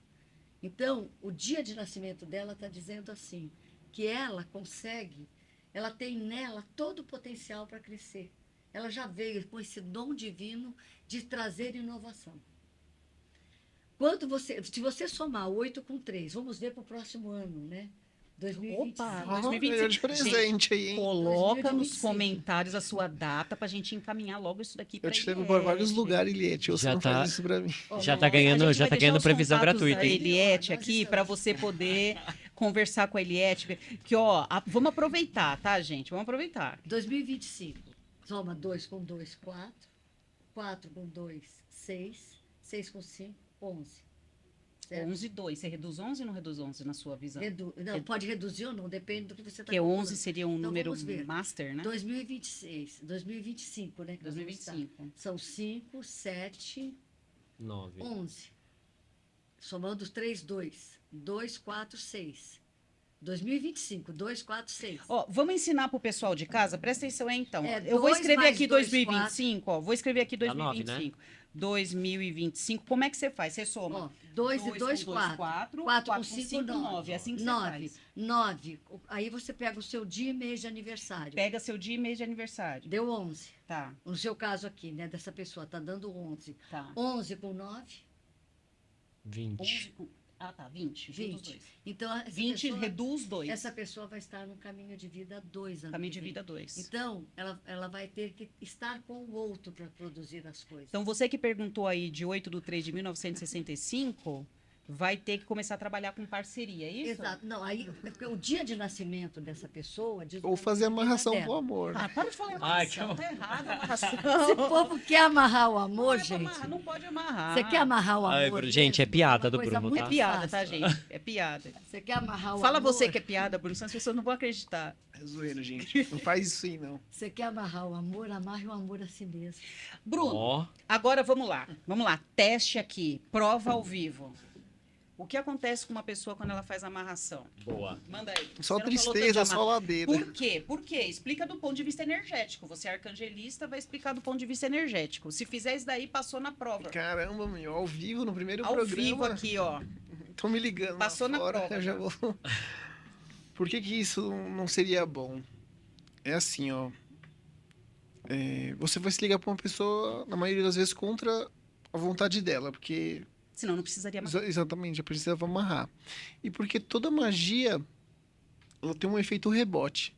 Então, o dia de nascimento dela está dizendo assim: que ela consegue, ela tem nela todo o potencial para crescer. Ela já veio com esse dom divino de trazer inovação. Se você somar 8 com 3, vamos ver para o próximo ano, né? 2025. Opa! Ó, 2025. ganhou de presente aí, hein? Coloca nos 2025. comentários a sua data pra gente encaminhar logo isso daqui pra Eu te levo para vários lugares, Eliette. Você Já não tá. faz isso para mim. Já tá ganhando, já tá ganhando previsão gratuita, A hein? Eliette Nós aqui estamos. para você poder conversar com a Eliette. Que, ó, vamos aproveitar, tá, gente? Vamos aproveitar. 2025. Soma 2 com 2, 4. 4 com 2, 6. 6 com 5, 11. Certo? 11, 2. Você reduz 11 ou não reduz 11 na sua visão? Não, pode reduzir ou não, depende do que você está Porque 11 seria um Então, número vamos ver. master, né? 2025, né? que nós vamos estar. 2025. São 5, 7, 9. 11. Somando os 3, 2. 2, 4, 6. 2025, 2, 4, 6. Ó, vamos ensinar pro pessoal de casa? Presta atenção aí, então. É, Eu vou 2 escrever mais aqui 2, 2025, ó. Vou escrever aqui Dá 9, 2025. 2025. Como é que você faz? Você soma? Ó, 2 e 2, 4. 4. 4 com 5, 9. 9. É assim que você 9. faz. 9. Aí você pega o seu dia e mês de aniversário. Pega seu dia e mês de aniversário. Deu 11. Tá, No seu caso aqui, né? Dessa pessoa, tá dando 11. tá. 11 com 9, 20. 11 com... Ah, tá, 20. 20. Dois. Então, essa 20 pessoa, reduz 2. essa pessoa vai estar no caminho de vida 2. Caminho de vida 2. Então, ela vai ter que estar com o outro para produzir as coisas. Então, você que perguntou aí de 8/3/1965, vai ter que começar a trabalhar com parceria, é isso? Exato. Não, aí, porque o dia de nascimento dessa pessoa... diz o Ou fazer caminho de vida amarração dela. pro amor. Ah, para de falar Ai, que amarração, tá errado a amarração. Se o povo quer amarrar o amor, Não é pra gente... amarrar, não pode amarrar. Você quer amarrar o amor? Ai, gente, é mesmo? piada uma do coisa Bruno, muito tá? É piada, tá, fácil. gente? É piada. Você quer amarrar o Fala amor? você que é piada, Bruno, senão as pessoas não vão acreditar. É zoeira, gente. Não faz isso aí, não. Você quer amarrar o amor? Amarre o amor a si mesmo. Bruno, Ó, agora vamos lá. Vamos lá, teste aqui, prova ao vivo. O que acontece com uma pessoa quando ela faz amarração? boa. Manda aí. Só Você não falou tristeza, tanto de só ladeira. Por quê? Por quê? Explica do ponto de vista energético. Você é arcangelista, vai explicar do ponto de vista energético. Se fizer isso daí, passou na prova. Caramba, meu, ao vivo no primeiro Ao programa. vivo aqui, ó. Estão me ligando. Passou lá na fora, prova, Eu já já. vou. Por que isso não seria bom? É assim, ó. Você vai se ligar pra uma pessoa, na maioria das vezes, contra a vontade dela, porque Senão não precisaria mais. exatamente, já precisava amarrar. E porque toda magia, ela tem um efeito rebote.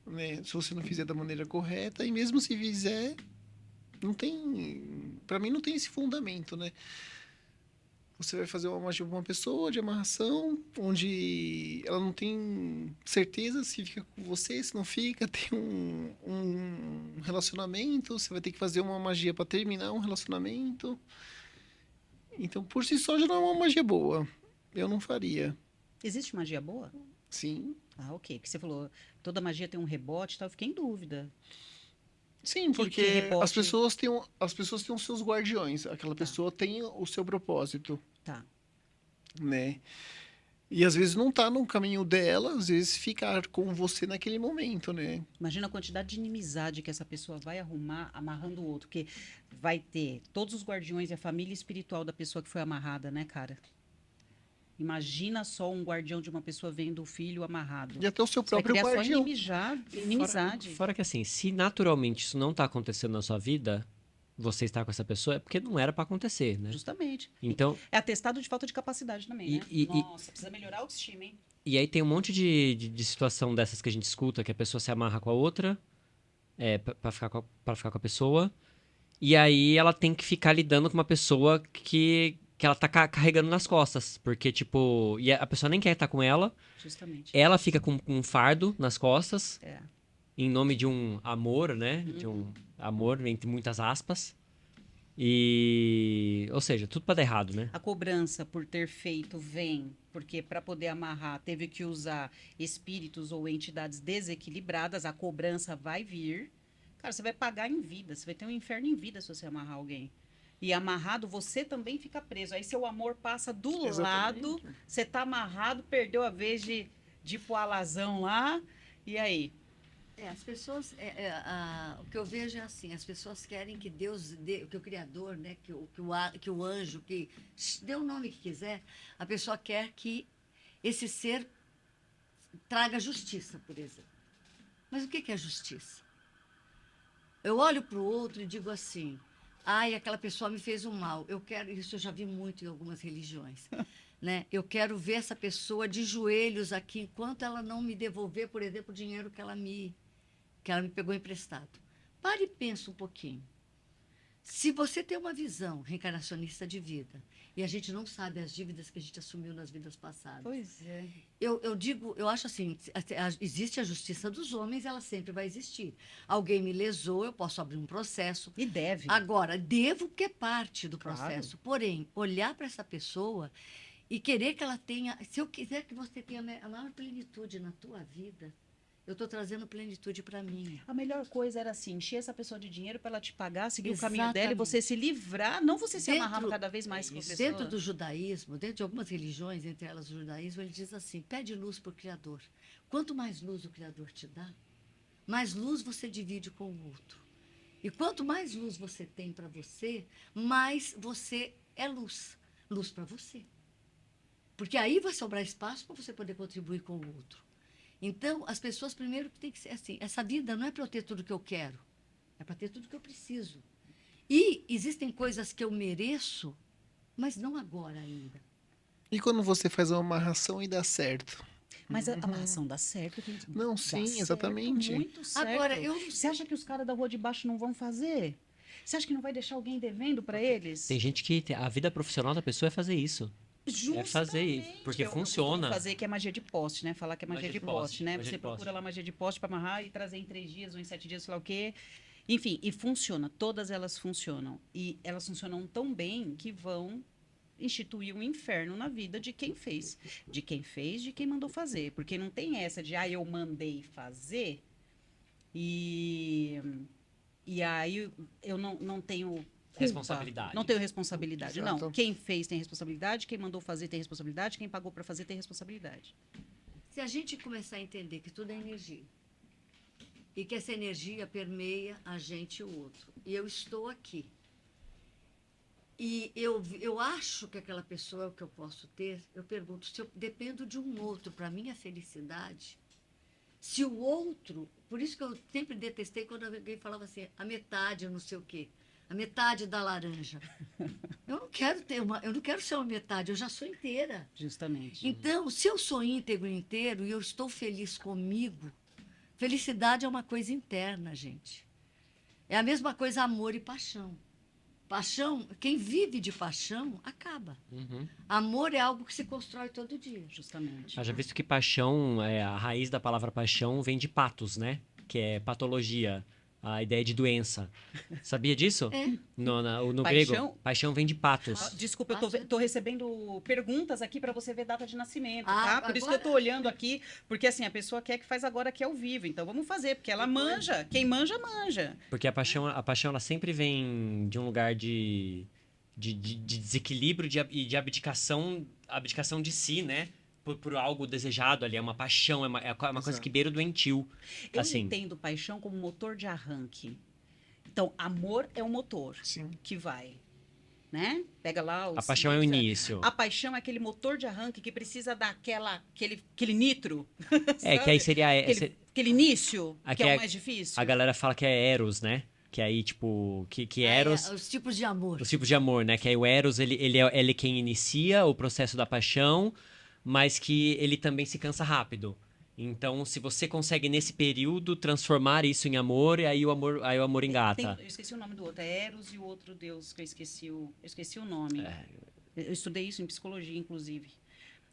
Né? Se você não fizer da maneira correta, e mesmo se fizer, não tem... Pra mim não tem esse fundamento, né? Você vai fazer uma magia com uma pessoa de amarração, onde ela não tem certeza se fica com você, se não fica, tem um relacionamento, você vai ter que fazer uma magia para terminar um relacionamento. Então, por si só, já não é uma magia boa. Eu não faria. Existe magia boa? Sim. Ah, ok. Porque você falou, toda magia tem um rebote e tal. Eu fiquei em dúvida. Sim, Que porque rebote? as pessoas têm os seus guardiões. Aquela pessoa tem o seu propósito. Tá. Né? E às vezes não tá no caminho dela, às vezes ficar com você naquele momento, né? Imagina a quantidade de inimizade que essa pessoa vai arrumar amarrando o outro. Porque vai ter todos os guardiões e a família espiritual da pessoa que foi amarrada, né, cara? Imagina só um guardião de uma pessoa vendo o filho amarrado. E até o seu Você vai próprio criar só guardião. inimizade. Fora que assim, se naturalmente isso não tá acontecendo na sua vida, você estar com essa pessoa, é porque não era pra acontecer, né? Justamente. Então, É atestado de falta de capacidade também, né? Nossa, precisa melhorar a autoestima, hein? e aí tem um monte de situação dessas que a gente escuta, que a pessoa se amarra com a outra, pra ficar com a pessoa, e aí ela tem que ficar lidando com uma pessoa que ela tá carregando nas costas, porque, tipo, e a pessoa nem quer estar com ela, Justamente. ela fica com um fardo nas costas, É. em nome de um amor, né? De um amor, entre muitas aspas. Ou seja, tudo pra dar errado, né? A cobrança por ter feito vem, porque para poder amarrar teve que usar espíritos ou entidades desequilibradas, a cobrança vai vir. Cara, você vai pagar em vida, você vai ter um inferno em vida se você amarrar alguém. E amarrado, você também fica preso. Aí seu amor passa do Exatamente. lado, você tá amarrado, perdeu a vez de ir pro alazão lá, e aí? As pessoas, o que eu vejo é assim, as pessoas querem que Deus, que o Criador, né, que o anjo, que dê o nome que quiser, a pessoa quer que esse ser traga justiça, por exemplo. Mas o que é justiça? Eu olho para o outro e digo assim, ai, aquela pessoa me fez um mal, isso eu já vi muito em algumas religiões. Né? Eu quero ver essa pessoa de joelhos aqui enquanto ela não me devolver, por exemplo, o dinheiro que ela me pegou emprestado. Pare e pensa um pouquinho. Se você tem uma visão reencarnacionista de vida e a gente não sabe as dívidas que a gente assumiu nas vidas passadas, Pois é. eu acho assim, existe a justiça dos homens, ela sempre vai existir. Alguém me lesou, eu posso abrir um processo. E deve. Agora, devo que é parte do Claro. processo. Porém, olhar para essa pessoa e querer que ela tenha... Se eu quiser que você tenha a maior plenitude na tua vida, eu estou trazendo plenitude para mim. A melhor coisa era assim, encher essa pessoa de dinheiro para ela te pagar, seguir o caminho dela e Exatamente. você se livrar, não você se Dentro- amarrar cada vez mais com a pessoa. Dentro do judaísmo, dentro de algumas religiões, entre elas o judaísmo, ele diz assim, pede luz para o Criador. Quanto mais luz o Criador te dá, mais luz você divide com o outro. E quanto mais luz você tem para você, mais você é luz. Luz para você. Porque aí vai sobrar espaço para você poder contribuir com o outro. Então, as pessoas primeiro têm que ser assim, essa vida não é para eu ter tudo que eu quero, é para ter tudo que eu preciso. E existem coisas que eu mereço, mas não agora ainda. E quando você faz uma amarração e dá certo? Mas a amarração dá certo. Não, Dá sim, certo, exatamente. muito certo. Agora, eu não Você acha que os caras da rua de baixo não vão fazer? Você acha que não vai deixar alguém devendo para eles? Tem gente que a vida profissional da pessoa é fazer isso. É fazer, Justamente. porque Eu costumo funciona. fazer que é magia de poste, né? Falar que é magia, de poste, né? magia Você de poste. procura lá magia de poste para amarrar e trazer em 3 dias ou em 7 dias, sei lá o quê. Enfim, e funciona. Todas elas funcionam. E elas funcionam tão bem que vão instituir um inferno na vida de quem fez. De quem fez, de quem mandou fazer. Porque não tem essa de, eu mandei fazer e, e aí eu não tenho culpa, Responsabilidade. não tenho responsabilidade. Exato. Não, quem fez tem responsabilidade, quem mandou fazer tem responsabilidade, quem pagou para fazer tem responsabilidade. Se a gente começar a entender que tudo é energia e que essa energia permeia a gente e o outro, e eu estou aqui, e eu acho que aquela pessoa é o que eu posso ter, eu pergunto, se eu dependo de um outro para minha felicidade, se o outro, por isso que eu sempre detestei quando alguém falava assim, a metade, eu não sei o quê, a metade da laranja. Eu não quero ser uma metade, eu já sou inteira. Justamente. Então, se eu sou íntegro inteiro e eu estou feliz comigo, felicidade é uma coisa interna, gente. É a mesma coisa amor e paixão. Paixão, quem vive de paixão, acaba. Uhum. Amor é algo que se constrói todo dia. Justamente. Já visto que paixão, a raiz da palavra paixão vem de patos, né? Que é patologia, a ideia de doença. Sabia disso? É. No Paixão? grego, paixão vem de patos. Desculpa, eu tô recebendo perguntas aqui para você ver data de nascimento, Ah, tá? Por isso que agora- eu tô olhando aqui, porque assim, a pessoa quer que faz agora aqui ao vivo, então vamos fazer, porque ela manja, quem manja, manja. Porque a paixão ela sempre vem de um lugar de desequilíbrio e de abdicação de si, né? Por algo desejado ali. É uma paixão, é uma coisa Exato. que beira o doentio. Eu Assim, entendo paixão como motor de arranque. Então, amor é o motor Sim. que vai, né? Pega lá a paixão é o início. A paixão é aquele motor de arranque que precisa dar aquele nitro. É, que aí seria. Aquele início, que Aqui é é- o mais difícil. A galera fala que é Eros, né? Que aí, tipo, que Eros. Os tipos de amor. Os tipos de amor, né? Que aí o Eros, ele é quem inicia o processo da paixão, mas que ele também se cansa rápido. Então, se você consegue, nesse período, transformar isso em amor, aí o amor engata. Eu esqueci o nome do outro. É Eros e o outro deus que eu esqueci o nome. Eu estudei isso em psicologia, inclusive.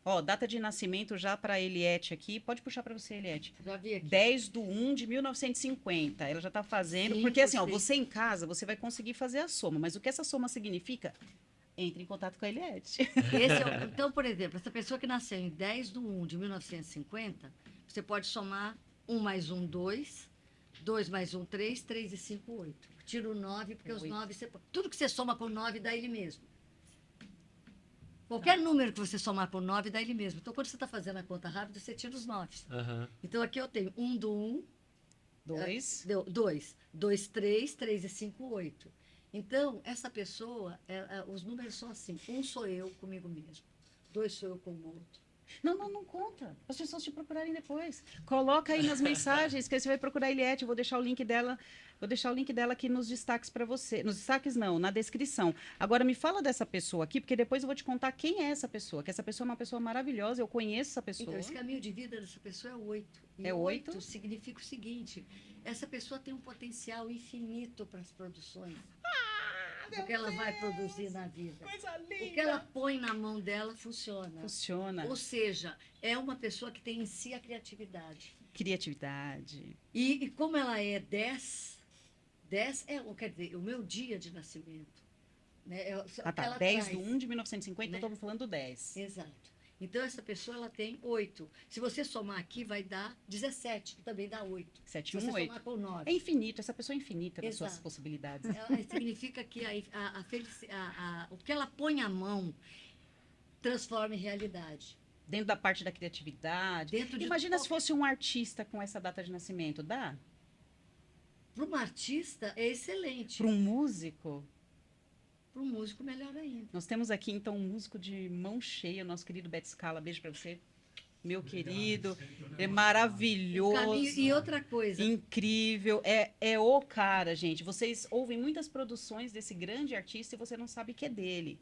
Ó, data de nascimento já para Eliette aqui. Pode puxar para você, Eliette. Já vi aqui. 10/1/1950. Ela já está fazendo. Sim, Porque assim, ó, eu sei. você em casa, você vai conseguir fazer a soma. Mas o que essa soma significa? Entre em contato com a Eliette. Então, por exemplo, essa pessoa que nasceu em 10/1/1950, você pode somar 1 mais 1, 2, 2 mais 1, 3, 3 e 5, 8. Tira o 9, porque os 9, tudo que você soma com 9 dá ele mesmo. Qualquer número que você somar com 9 dá ele mesmo. Então, quando você está fazendo a conta rápida, você tira os 9. Aham. Então, aqui eu tenho 1 do 1, 2. deu 2, 2, 3, 3 e 5, 8. Então, essa pessoa, os números são assim: 1 sou eu comigo mesmo, 2 sou eu com o outro. Não conta. As pessoas te procurarem depois. Coloca aí nas mensagens que você vai procurar a Eliette. Eu vou deixar o link dela. Vou deixar o link dela aqui nos destaques para você. Nos destaques não, na descrição. Agora me fala dessa pessoa aqui, porque depois eu vou te contar quem é essa pessoa. Que essa pessoa é uma pessoa maravilhosa. Eu conheço essa pessoa. Então, esse caminho de vida dessa pessoa é 8. E É 8? 8 significa o seguinte: essa pessoa tem um potencial infinito para as produções. O que ela vai produzir na vida. Coisa O que linda. ela põe na mão dela funciona. Funciona. Ou seja, é uma pessoa que tem em si a criatividade. Criatividade. E como ela é 10 quer dizer, o meu dia de nascimento. Né, Ah, tá. ela 10/1/1950, né? estamos falando 10. Exato. Então, essa pessoa ela tem 8. Se você somar aqui, vai dar 17, que também dá 8. 7, Se 1, você 8. somar com 9. É infinito. Essa pessoa é infinita nas suas Exato. possibilidades. Significa que o que ela põe à mão transforma em realidade. Dentro da parte da criatividade. Dentro de Imagina se qualquer- fosse um artista com essa data de nascimento. Dá? Para um artista, é excelente. Para um músico? Para um músico, melhor ainda. Nós temos aqui, então, um músico de mão cheia, o nosso querido Beto Scala. Beijo para você, meu querido. É maravilhoso. E outra coisa, Incrível. É o cara, gente. Vocês ouvem muitas produções desse grande artista e você não sabe que é dele.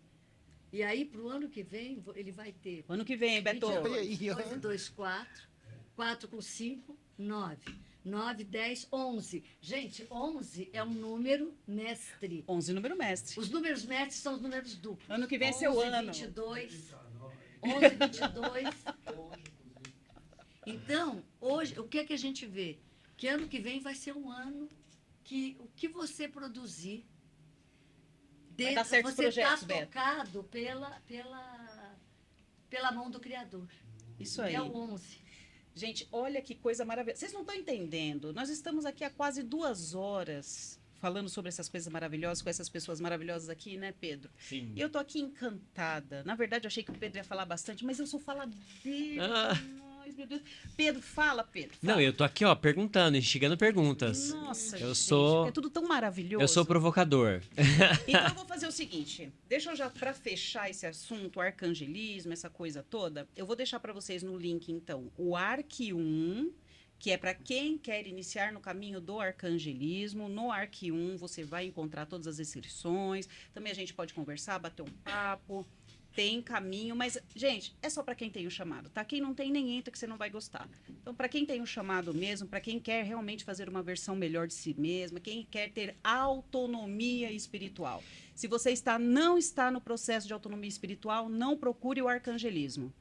E aí, para o ano que vem, ele vai ter Ano que vem, Beto. 22, Aí, ó. 2 e 2, 4. 4 com 5, 9. 9, 10, 11. Gente, 11 é um número mestre. 11 número mestre. Os números mestres são os números duplos. Ano que vem é seu 11, ano. 22. 11, 22. Então, hoje, o que é que a gente vê? Que ano que vem vai ser um ano que o que você produzir Vai dar certos você projetos, está Beto. tocado pela mão do Criador. Isso aí. É o 11. Gente, olha que coisa maravilhosa. Vocês não estão entendendo. Nós estamos aqui há quase 2 horas falando sobre essas coisas maravilhosas com essas pessoas maravilhosas aqui, né, Pedro? Sim. E eu tô aqui encantada. Na verdade, eu achei que o Pedro ia falar bastante, mas eu sou faladeira. Ah. Ai, meu Deus. Pedro, fala, Pedro. Não, fala. eu tô aqui, ó, perguntando, instigando perguntas. Nossa, Eu gente, sou- é tudo tão maravilhoso. Eu sou provocador. Então eu vou fazer o seguinte, deixa eu já, para fechar esse assunto, o arcangelismo, essa coisa toda, eu vou deixar para vocês no link, então, o Arque 1, que é para quem quer iniciar no caminho do arcangelismo. No Arque 1 você vai encontrar todas as inscrições, também a gente pode conversar, bater um papo, tem caminho, mas, gente, é só para quem tem o chamado, tá? Quem não tem, nem entra, que você não vai gostar. Então, para quem tem o chamado mesmo, para quem quer realmente fazer uma versão melhor de si mesma, quem quer ter autonomia espiritual. Se você não está no processo de autonomia espiritual, não procure o arcangelismo.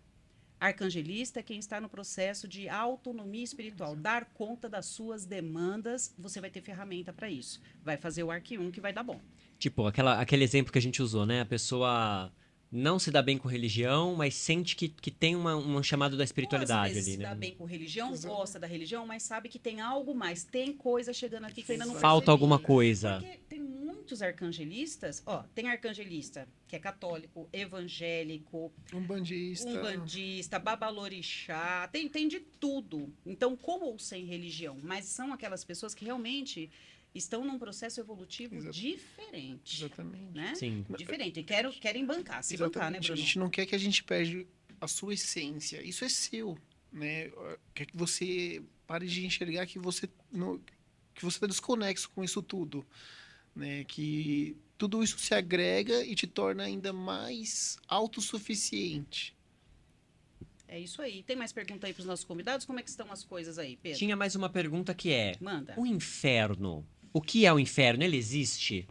Arcangelista é quem está no processo de autonomia espiritual, dar conta das suas demandas, você vai ter ferramenta para isso. Vai fazer o Arque 1 que vai dar bom. Tipo, aquele exemplo que a gente usou, né? A pessoa não se dá bem com religião, mas sente que tem um chamado da espiritualidade Ou às vezes ali, se né? dá bem com religião, Exato. gosta da religião, mas sabe que tem algo mais, tem coisa chegando aqui que eu ainda não Falta percebi. alguma coisa. Porque tem muitos arcangelistas, ó, tem arcangelista que é católico, evangélico, Umbandista. umbandista, babalorixá, tem de tudo. Então, com ou sem religião, mas são aquelas pessoas que realmente estão num processo evolutivo Exato. diferente, Exatamente. né? Sim. Diferente, e querem bancar, se bancar, né, Exatamente. A Bruno? gente não quer que a gente perde a sua essência. Isso é seu, né? Quer que você pare de enxergar que você não, que você está desconexo com isso tudo, né? Que tudo isso se agrega e te torna ainda mais autossuficiente. É isso aí. Tem mais pergunta aí para os nossos convidados? Como é que estão as coisas aí, Pedro? Tinha mais uma pergunta que é: Manda. o inferno. O que é o inferno? Ele existe?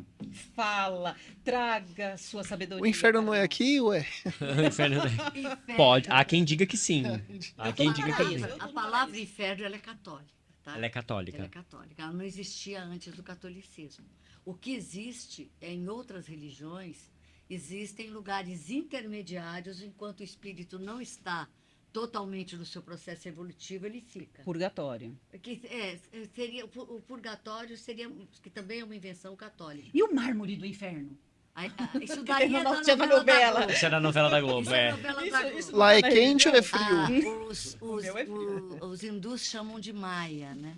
Fala, traga sua sabedoria. O inferno não é para aqui, ué? O inferno não é- Inferno. Pode. Há quem diga que sim. Há Eu quem tô diga para que isso. sim. Eu tô A no palavra paraíso. inferno ela é católica, tá? Ela é católica. Ela é católica. Ela não existia antes do catolicismo. O que existe é em outras religiões, existem lugares intermediários, enquanto o espírito não está totalmente no seu processo evolutivo, ele fica. Purgatório. Seria, o purgatório seria, que também é uma invenção católica. E o mármore do inferno? Isso daí no é nosso- da tinha na novela da novela. Globo. Isso é da novela da Globo, Isso é é. novela Isso- da Globo. isso- Lá é Na quente ou é religião. frio? Os meu é frio. os hindus chamam de Maia, né?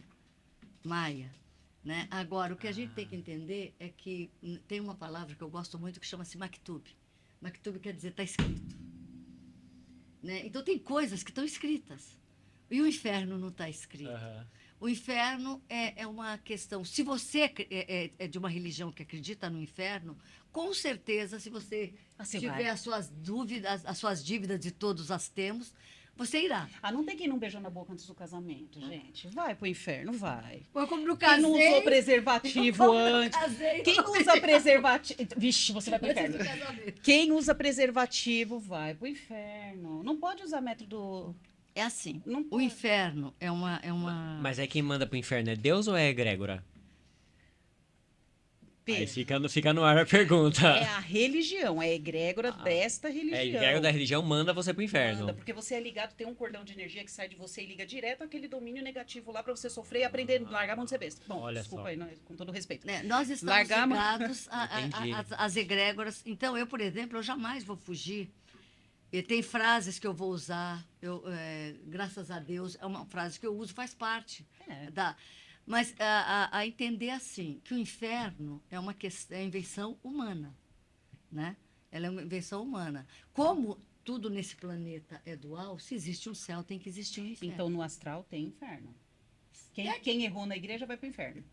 Maia. Né? Agora, o que a gente tem que entender é que tem uma palavra que eu gosto muito que chama-se Maktub. Maktub quer dizer está escrito. Né? Então, tem coisas que estão escritas. E o inferno não está escrito. Aham. O inferno é uma questão. Se você é de uma religião que acredita no inferno, com certeza, se você Você tiver vai. as suas dúvidas, as suas dívidas, e todos as temos, você irá. Ah, não tem quem não beijou na boca antes do casamento, gente. Vai pro inferno, vai. Eu, como não Quem casei, não usou preservativo como não antes? casei, Quem não usa preservativo... Vixe, você vai pro antes inferno. do casamento. Quem usa preservativo vai pro inferno. Não pode usar método... É assim. Não O pode. inferno é uma. Mas aí quem manda pro inferno é Deus ou é egrégora? Aí Pedro, fica no ar a pergunta. é a religião, é a egrégora desta religião. É, a egrégora da religião manda você pro inferno. Manda, porque você é ligado, tem um cordão de energia que sai de você e liga direto àquele domínio negativo lá pra você sofrer e aprender a largar a mão de ser besta. Bom, Olha desculpa só. aí, com todo respeito. Né, nós estamos Largar a mão. ligados Entendi. às egrégoras. Então, eu, por exemplo, eu jamais vou fugir. E tem frases que eu vou usar, graças a Deus, é uma frase que eu uso, faz parte É. da. Mas a entender assim, que o inferno é uma questão, é invenção humana, né? Ela é uma invenção humana. Como tudo nesse planeta é dual, se existe um céu, tem que existir um inferno. Então, no astral tem inferno. Quem errou na igreja vai pro inferno.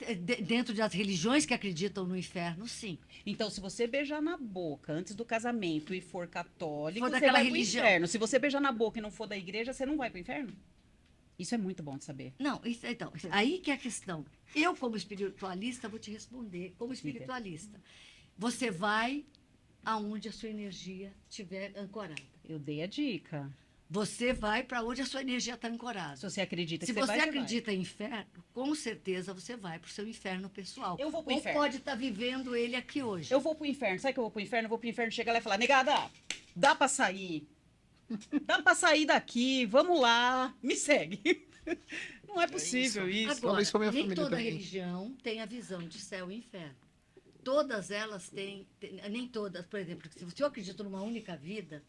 Dentro das religiões que acreditam no inferno, sim. Então, se você beijar na boca antes do casamento e for católico, For você daquela vai religião. pro inferno. Se você beijar na boca e não for da igreja, você não vai pro inferno? Isso é muito bom de saber. Não, então, aí que é a questão. Eu, como espiritualista, vou te responder. Como espiritualista, você vai aonde a sua energia estiver ancorada. Eu dei a dica. Você vai para onde a sua energia está ancorada. Se você acredita Se que você vai, acredita em inferno, com certeza você vai para o seu inferno pessoal. Eu vou pro Ou inferno. pode estar vivendo ele aqui hoje. Eu vou pro inferno. Sabe que eu vou pro inferno? Eu vou pro inferno, chegar lá e falar, negada, dá pra sair. Dá pra sair daqui, vamos lá, me segue. Não é possível isso. Fala Agora, isso pra minha nem família toda também. religião tem a visão de céu e inferno. Todas elas têm, nem todas, por exemplo, se eu acredito numa única vida,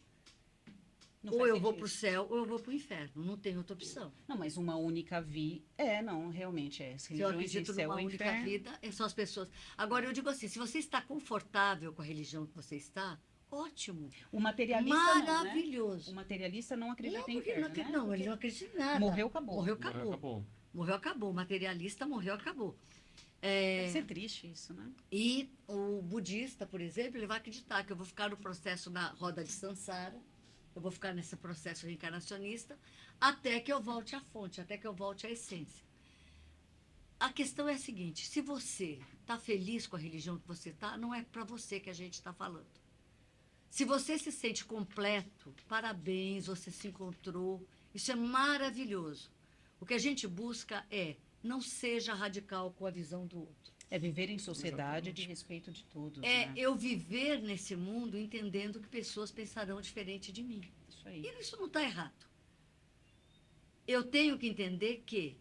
Não ou faz eu vou sentido. para o céu ou eu vou para o inferno. Não tem outra opção. Não, mas uma única vida. Não, realmente é. As Se eu religiões têm acredito céu numa e única inferno. vida, são as pessoas. Agora, eu digo assim, se você está confortável com a religião que você está, ótimo. O materialista não, né? Maravilhoso. O materialista não acredita Não, em porque inferno, não, né? não, ele não acredita em nada. Morreu, acabou. Morreu, acabou. Morreu, acabou. O materialista morreu, acabou. Deve ser triste isso, né? E o budista, por exemplo, ele vai acreditar que eu vou ficar no processo na roda de Sansara, eu vou ficar nesse processo reencarnacionista, até que eu volte à fonte, até que eu volte à essência. A questão é a seguinte, se você está feliz com a religião que você está, não é para você que a gente está falando. Se você se sente completo, parabéns, você se encontrou, isso é maravilhoso. O que a gente busca é não seja radical com a visão do outro. É viver em sociedade de respeito de todos, É né? eu viver nesse mundo entendendo que pessoas pensarão diferente de mim. Isso aí. E isso não está errado. Eu tenho que entender que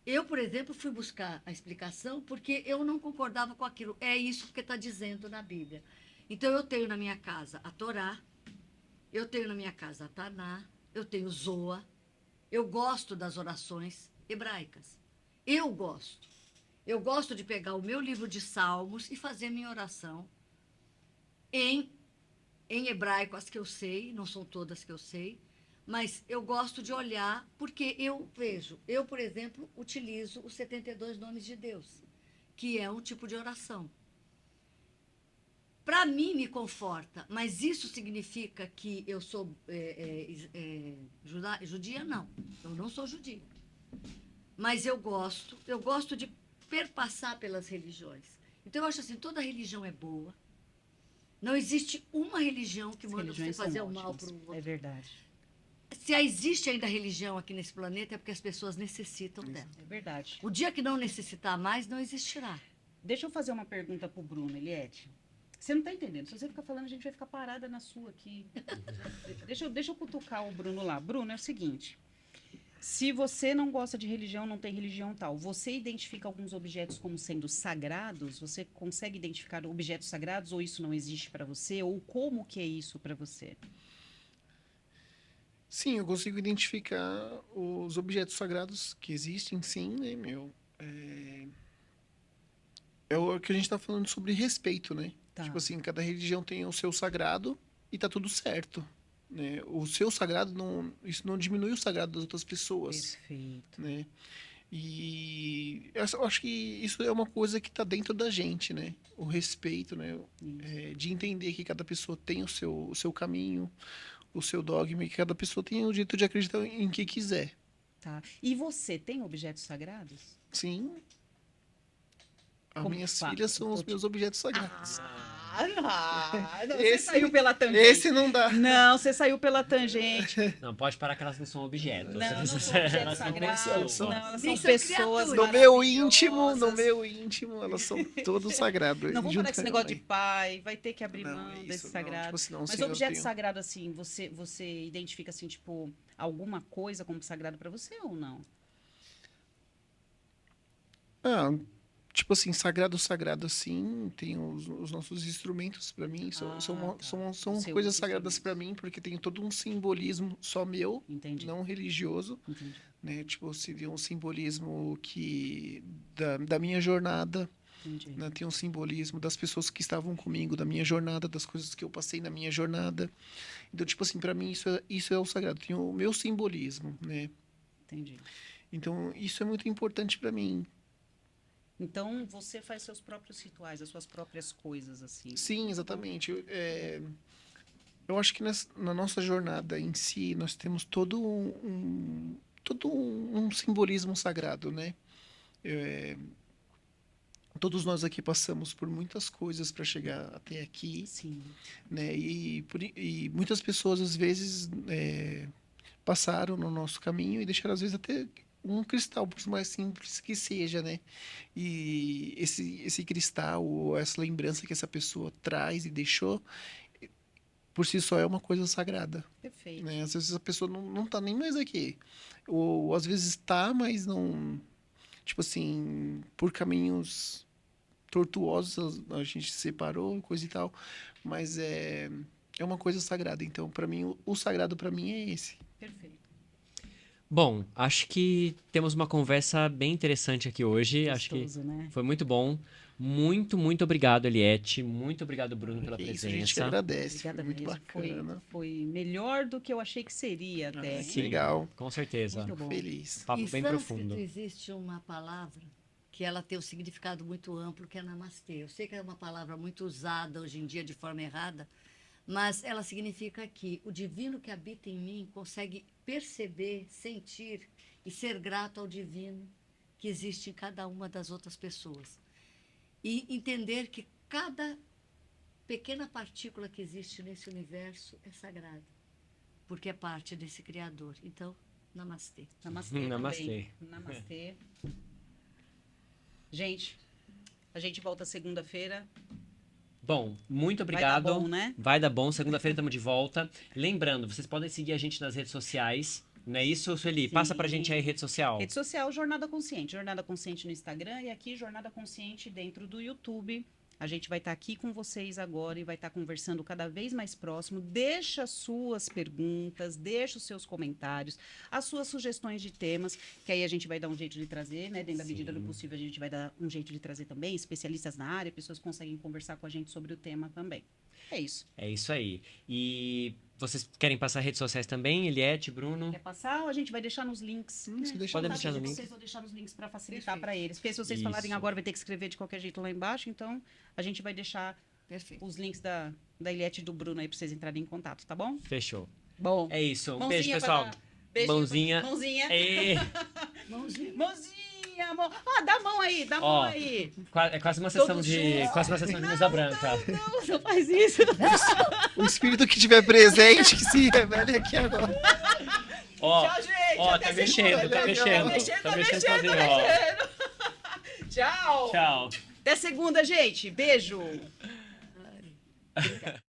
eu, por exemplo, fui buscar a explicação porque eu não concordava com aquilo. É isso que está dizendo na Bíblia. Então, eu tenho na minha casa a Torá, eu tenho na minha casa a Taná, eu tenho Zoa, eu gosto das orações hebraicas. Eu gosto. Eu gosto de pegar o meu livro de Salmos e fazer minha oração em hebraico, as que eu sei, não são todas que eu sei, mas eu gosto de olhar, porque eu vejo, eu, por exemplo, utilizo os 72 nomes de Deus, que é um tipo de oração. Para mim, me conforta, mas isso significa que eu sou judia? Não, eu não sou judia. Mas eu gosto de perpassar pelas religiões. Então, eu acho assim, toda religião é boa. Não existe uma religião que As manda você religiões são fazer o mal ótimas. para o outro. É verdade. Se existe ainda religião aqui nesse planeta, é porque as pessoas necessitam dela. É verdade. O dia que não necessitar mais, não existirá. Deixa eu fazer uma pergunta pro Bruno, Eliette. Você não tá entendendo. Se você ficar falando, a gente vai ficar parada na sua aqui. Deixa eu cutucar o Bruno lá. Bruno, é o seguinte. Se você não gosta de religião, não tem religião tal, você identifica alguns objetos como sendo sagrados? Você consegue identificar objetos sagrados ou isso não existe para você? Ou como que é isso para você? Sim, eu consigo identificar os objetos sagrados que existem, sim, né, meu? É o que a gente tá falando sobre respeito, né? Tá. Tipo assim, cada religião tem o seu sagrado e tá tudo certo, né? O seu sagrado, isso não diminui o sagrado das outras pessoas, Perfeito. né? E eu acho que isso é uma coisa que tá dentro da gente, né? O respeito, né? De entender que cada pessoa tem o seu caminho, o seu dogma, e que cada pessoa tem o direito de acreditar em que quiser. Tá. E você tem objetos sagrados? Sim. As Como minhas fa- filhas são os eu- meus objetos sagrados. Não, você Esse- saiu pela tangente. Esse não dá. Não, você saiu pela tangente. Não, pode parar que elas não são objetos. Não, não são Elas objetos são sagrados. pessoas. Não, elas Nem são são pessoas criaturas. No meu íntimo, elas são todos sagrados. Não vamos junto falar desse com a negócio de mãe. pai, vai ter que abrir Não, mão isso desse não, sagrado. tipo assim, não, Mas Senhor, objeto eu tenho- sagrado, assim, você identifica, assim, tipo, alguma coisa como sagrado pra você ou não? Ah, tipo assim, sagrado, assim, tem os nossos instrumentos pra mim, Ah, são tá. Seu coisas sagradas instrumento. pra mim, porque tem todo um simbolismo só meu, Entendi. não religioso, Entendi. né? Tipo, seria um simbolismo da minha jornada, Entendi. né? Tem um simbolismo das pessoas que estavam comigo, da minha jornada, das coisas que eu passei na minha jornada. Então, tipo assim, pra mim isso é o sagrado, tem o meu simbolismo, né? Entendi. Então, isso é muito importante para mim. Então, você faz seus próprios rituais, as suas próprias coisas, assim. Sim, exatamente. Eu acho que na nossa jornada em si, nós temos todo um simbolismo sagrado, né? Todos nós aqui passamos por muitas coisas para chegar até aqui, Sim. né? E muitas pessoas, às vezes, passaram no nosso caminho e deixaram, às vezes, até um cristal, por mais simples que seja, né? E esse cristal, ou essa lembrança que essa pessoa traz e deixou, por si só é uma coisa sagrada, Perfeito. né? Às vezes a pessoa não tá nem mais aqui. Ou às vezes tá, mas não... Tipo assim, por caminhos tortuosos a gente se separou, coisa e tal. Mas é uma coisa sagrada. Então, para mim, o sagrado para mim é esse. Perfeito. Bom, acho que temos uma conversa bem interessante aqui hoje. Acho que Gostoso, né? foi muito bom. Muito, muito obrigado, Eliette. Muito obrigado, Bruno, pela É isso, a gente que presença. agradece. Obrigada Foi muito mesmo. bacana. Foi melhor do que eu achei que seria até. Que legal. Com certeza. Muito bom. Feliz. Papo Em bem sânscrito profundo. existe uma palavra que ela tem um significado muito amplo, que é namastê. Eu sei que é uma palavra muito usada hoje em dia de forma errada, mas ela significa que o divino que habita em mim consegue perceber, sentir e ser grato ao divino que existe em cada uma das outras pessoas. E entender que cada pequena partícula que existe nesse universo é sagrada, porque é parte desse Criador. Então, namastê. Namastê. Namastê. Também. Namastê. Gente, a gente volta segunda-feira. Bom, muito Vai obrigado. dar bom, né? Vai dar bom. Segunda-feira estamos de volta. Lembrando, vocês podem seguir a gente nas redes sociais. Não é isso, Sueli? Sim. Passa pra gente aí, rede social. Rede social Jornada Consciente. Jornada Consciente no Instagram e aqui Jornada Consciente dentro do YouTube. A gente vai estar aqui com vocês agora e vai estar conversando cada vez mais próximo. Deixa suas perguntas, deixa os seus comentários, as suas sugestões de temas, que aí a gente vai dar um jeito de trazer, né? Dentro da medida do possível, a gente vai dar um jeito de trazer também especialistas na área, pessoas que conseguem conversar com a gente sobre o tema também. É isso. É isso aí. E vocês querem passar redes sociais também? Eliette, Bruno? Quer passar ou a gente vai deixar nos links? Você deixa Pode no deixar no link. Vocês vão deixar nos links para facilitar Perfeito. para eles. Porque se vocês Isso. falarem agora, vai ter que escrever de qualquer jeito lá embaixo. Então, a gente vai deixar Perfeito. os links da Eliette e do Bruno aí para vocês entrarem em contato, tá bom? Fechou. Bom. É isso. Um Mãozinha beijo, pra pessoal. dar- Beijinho pra- Mãozinha. Mãozinha. Ê, Mãozinha. Mãozinha, mão. Ah, dá a mão aí, dá a mão Ó. aí. é quase uma sessão Todos de. juntos. Quase uma sessão de mesa branca. Não, não faz isso. O espírito que tiver presente, que se revele aqui agora. Ó, Tchau, gente. ó, Até tá segunda. mexendo, tá mexendo. Tá mexendo sozinho, ó. Tchau. Tchau. Até segunda, gente. Beijo. Obrigada.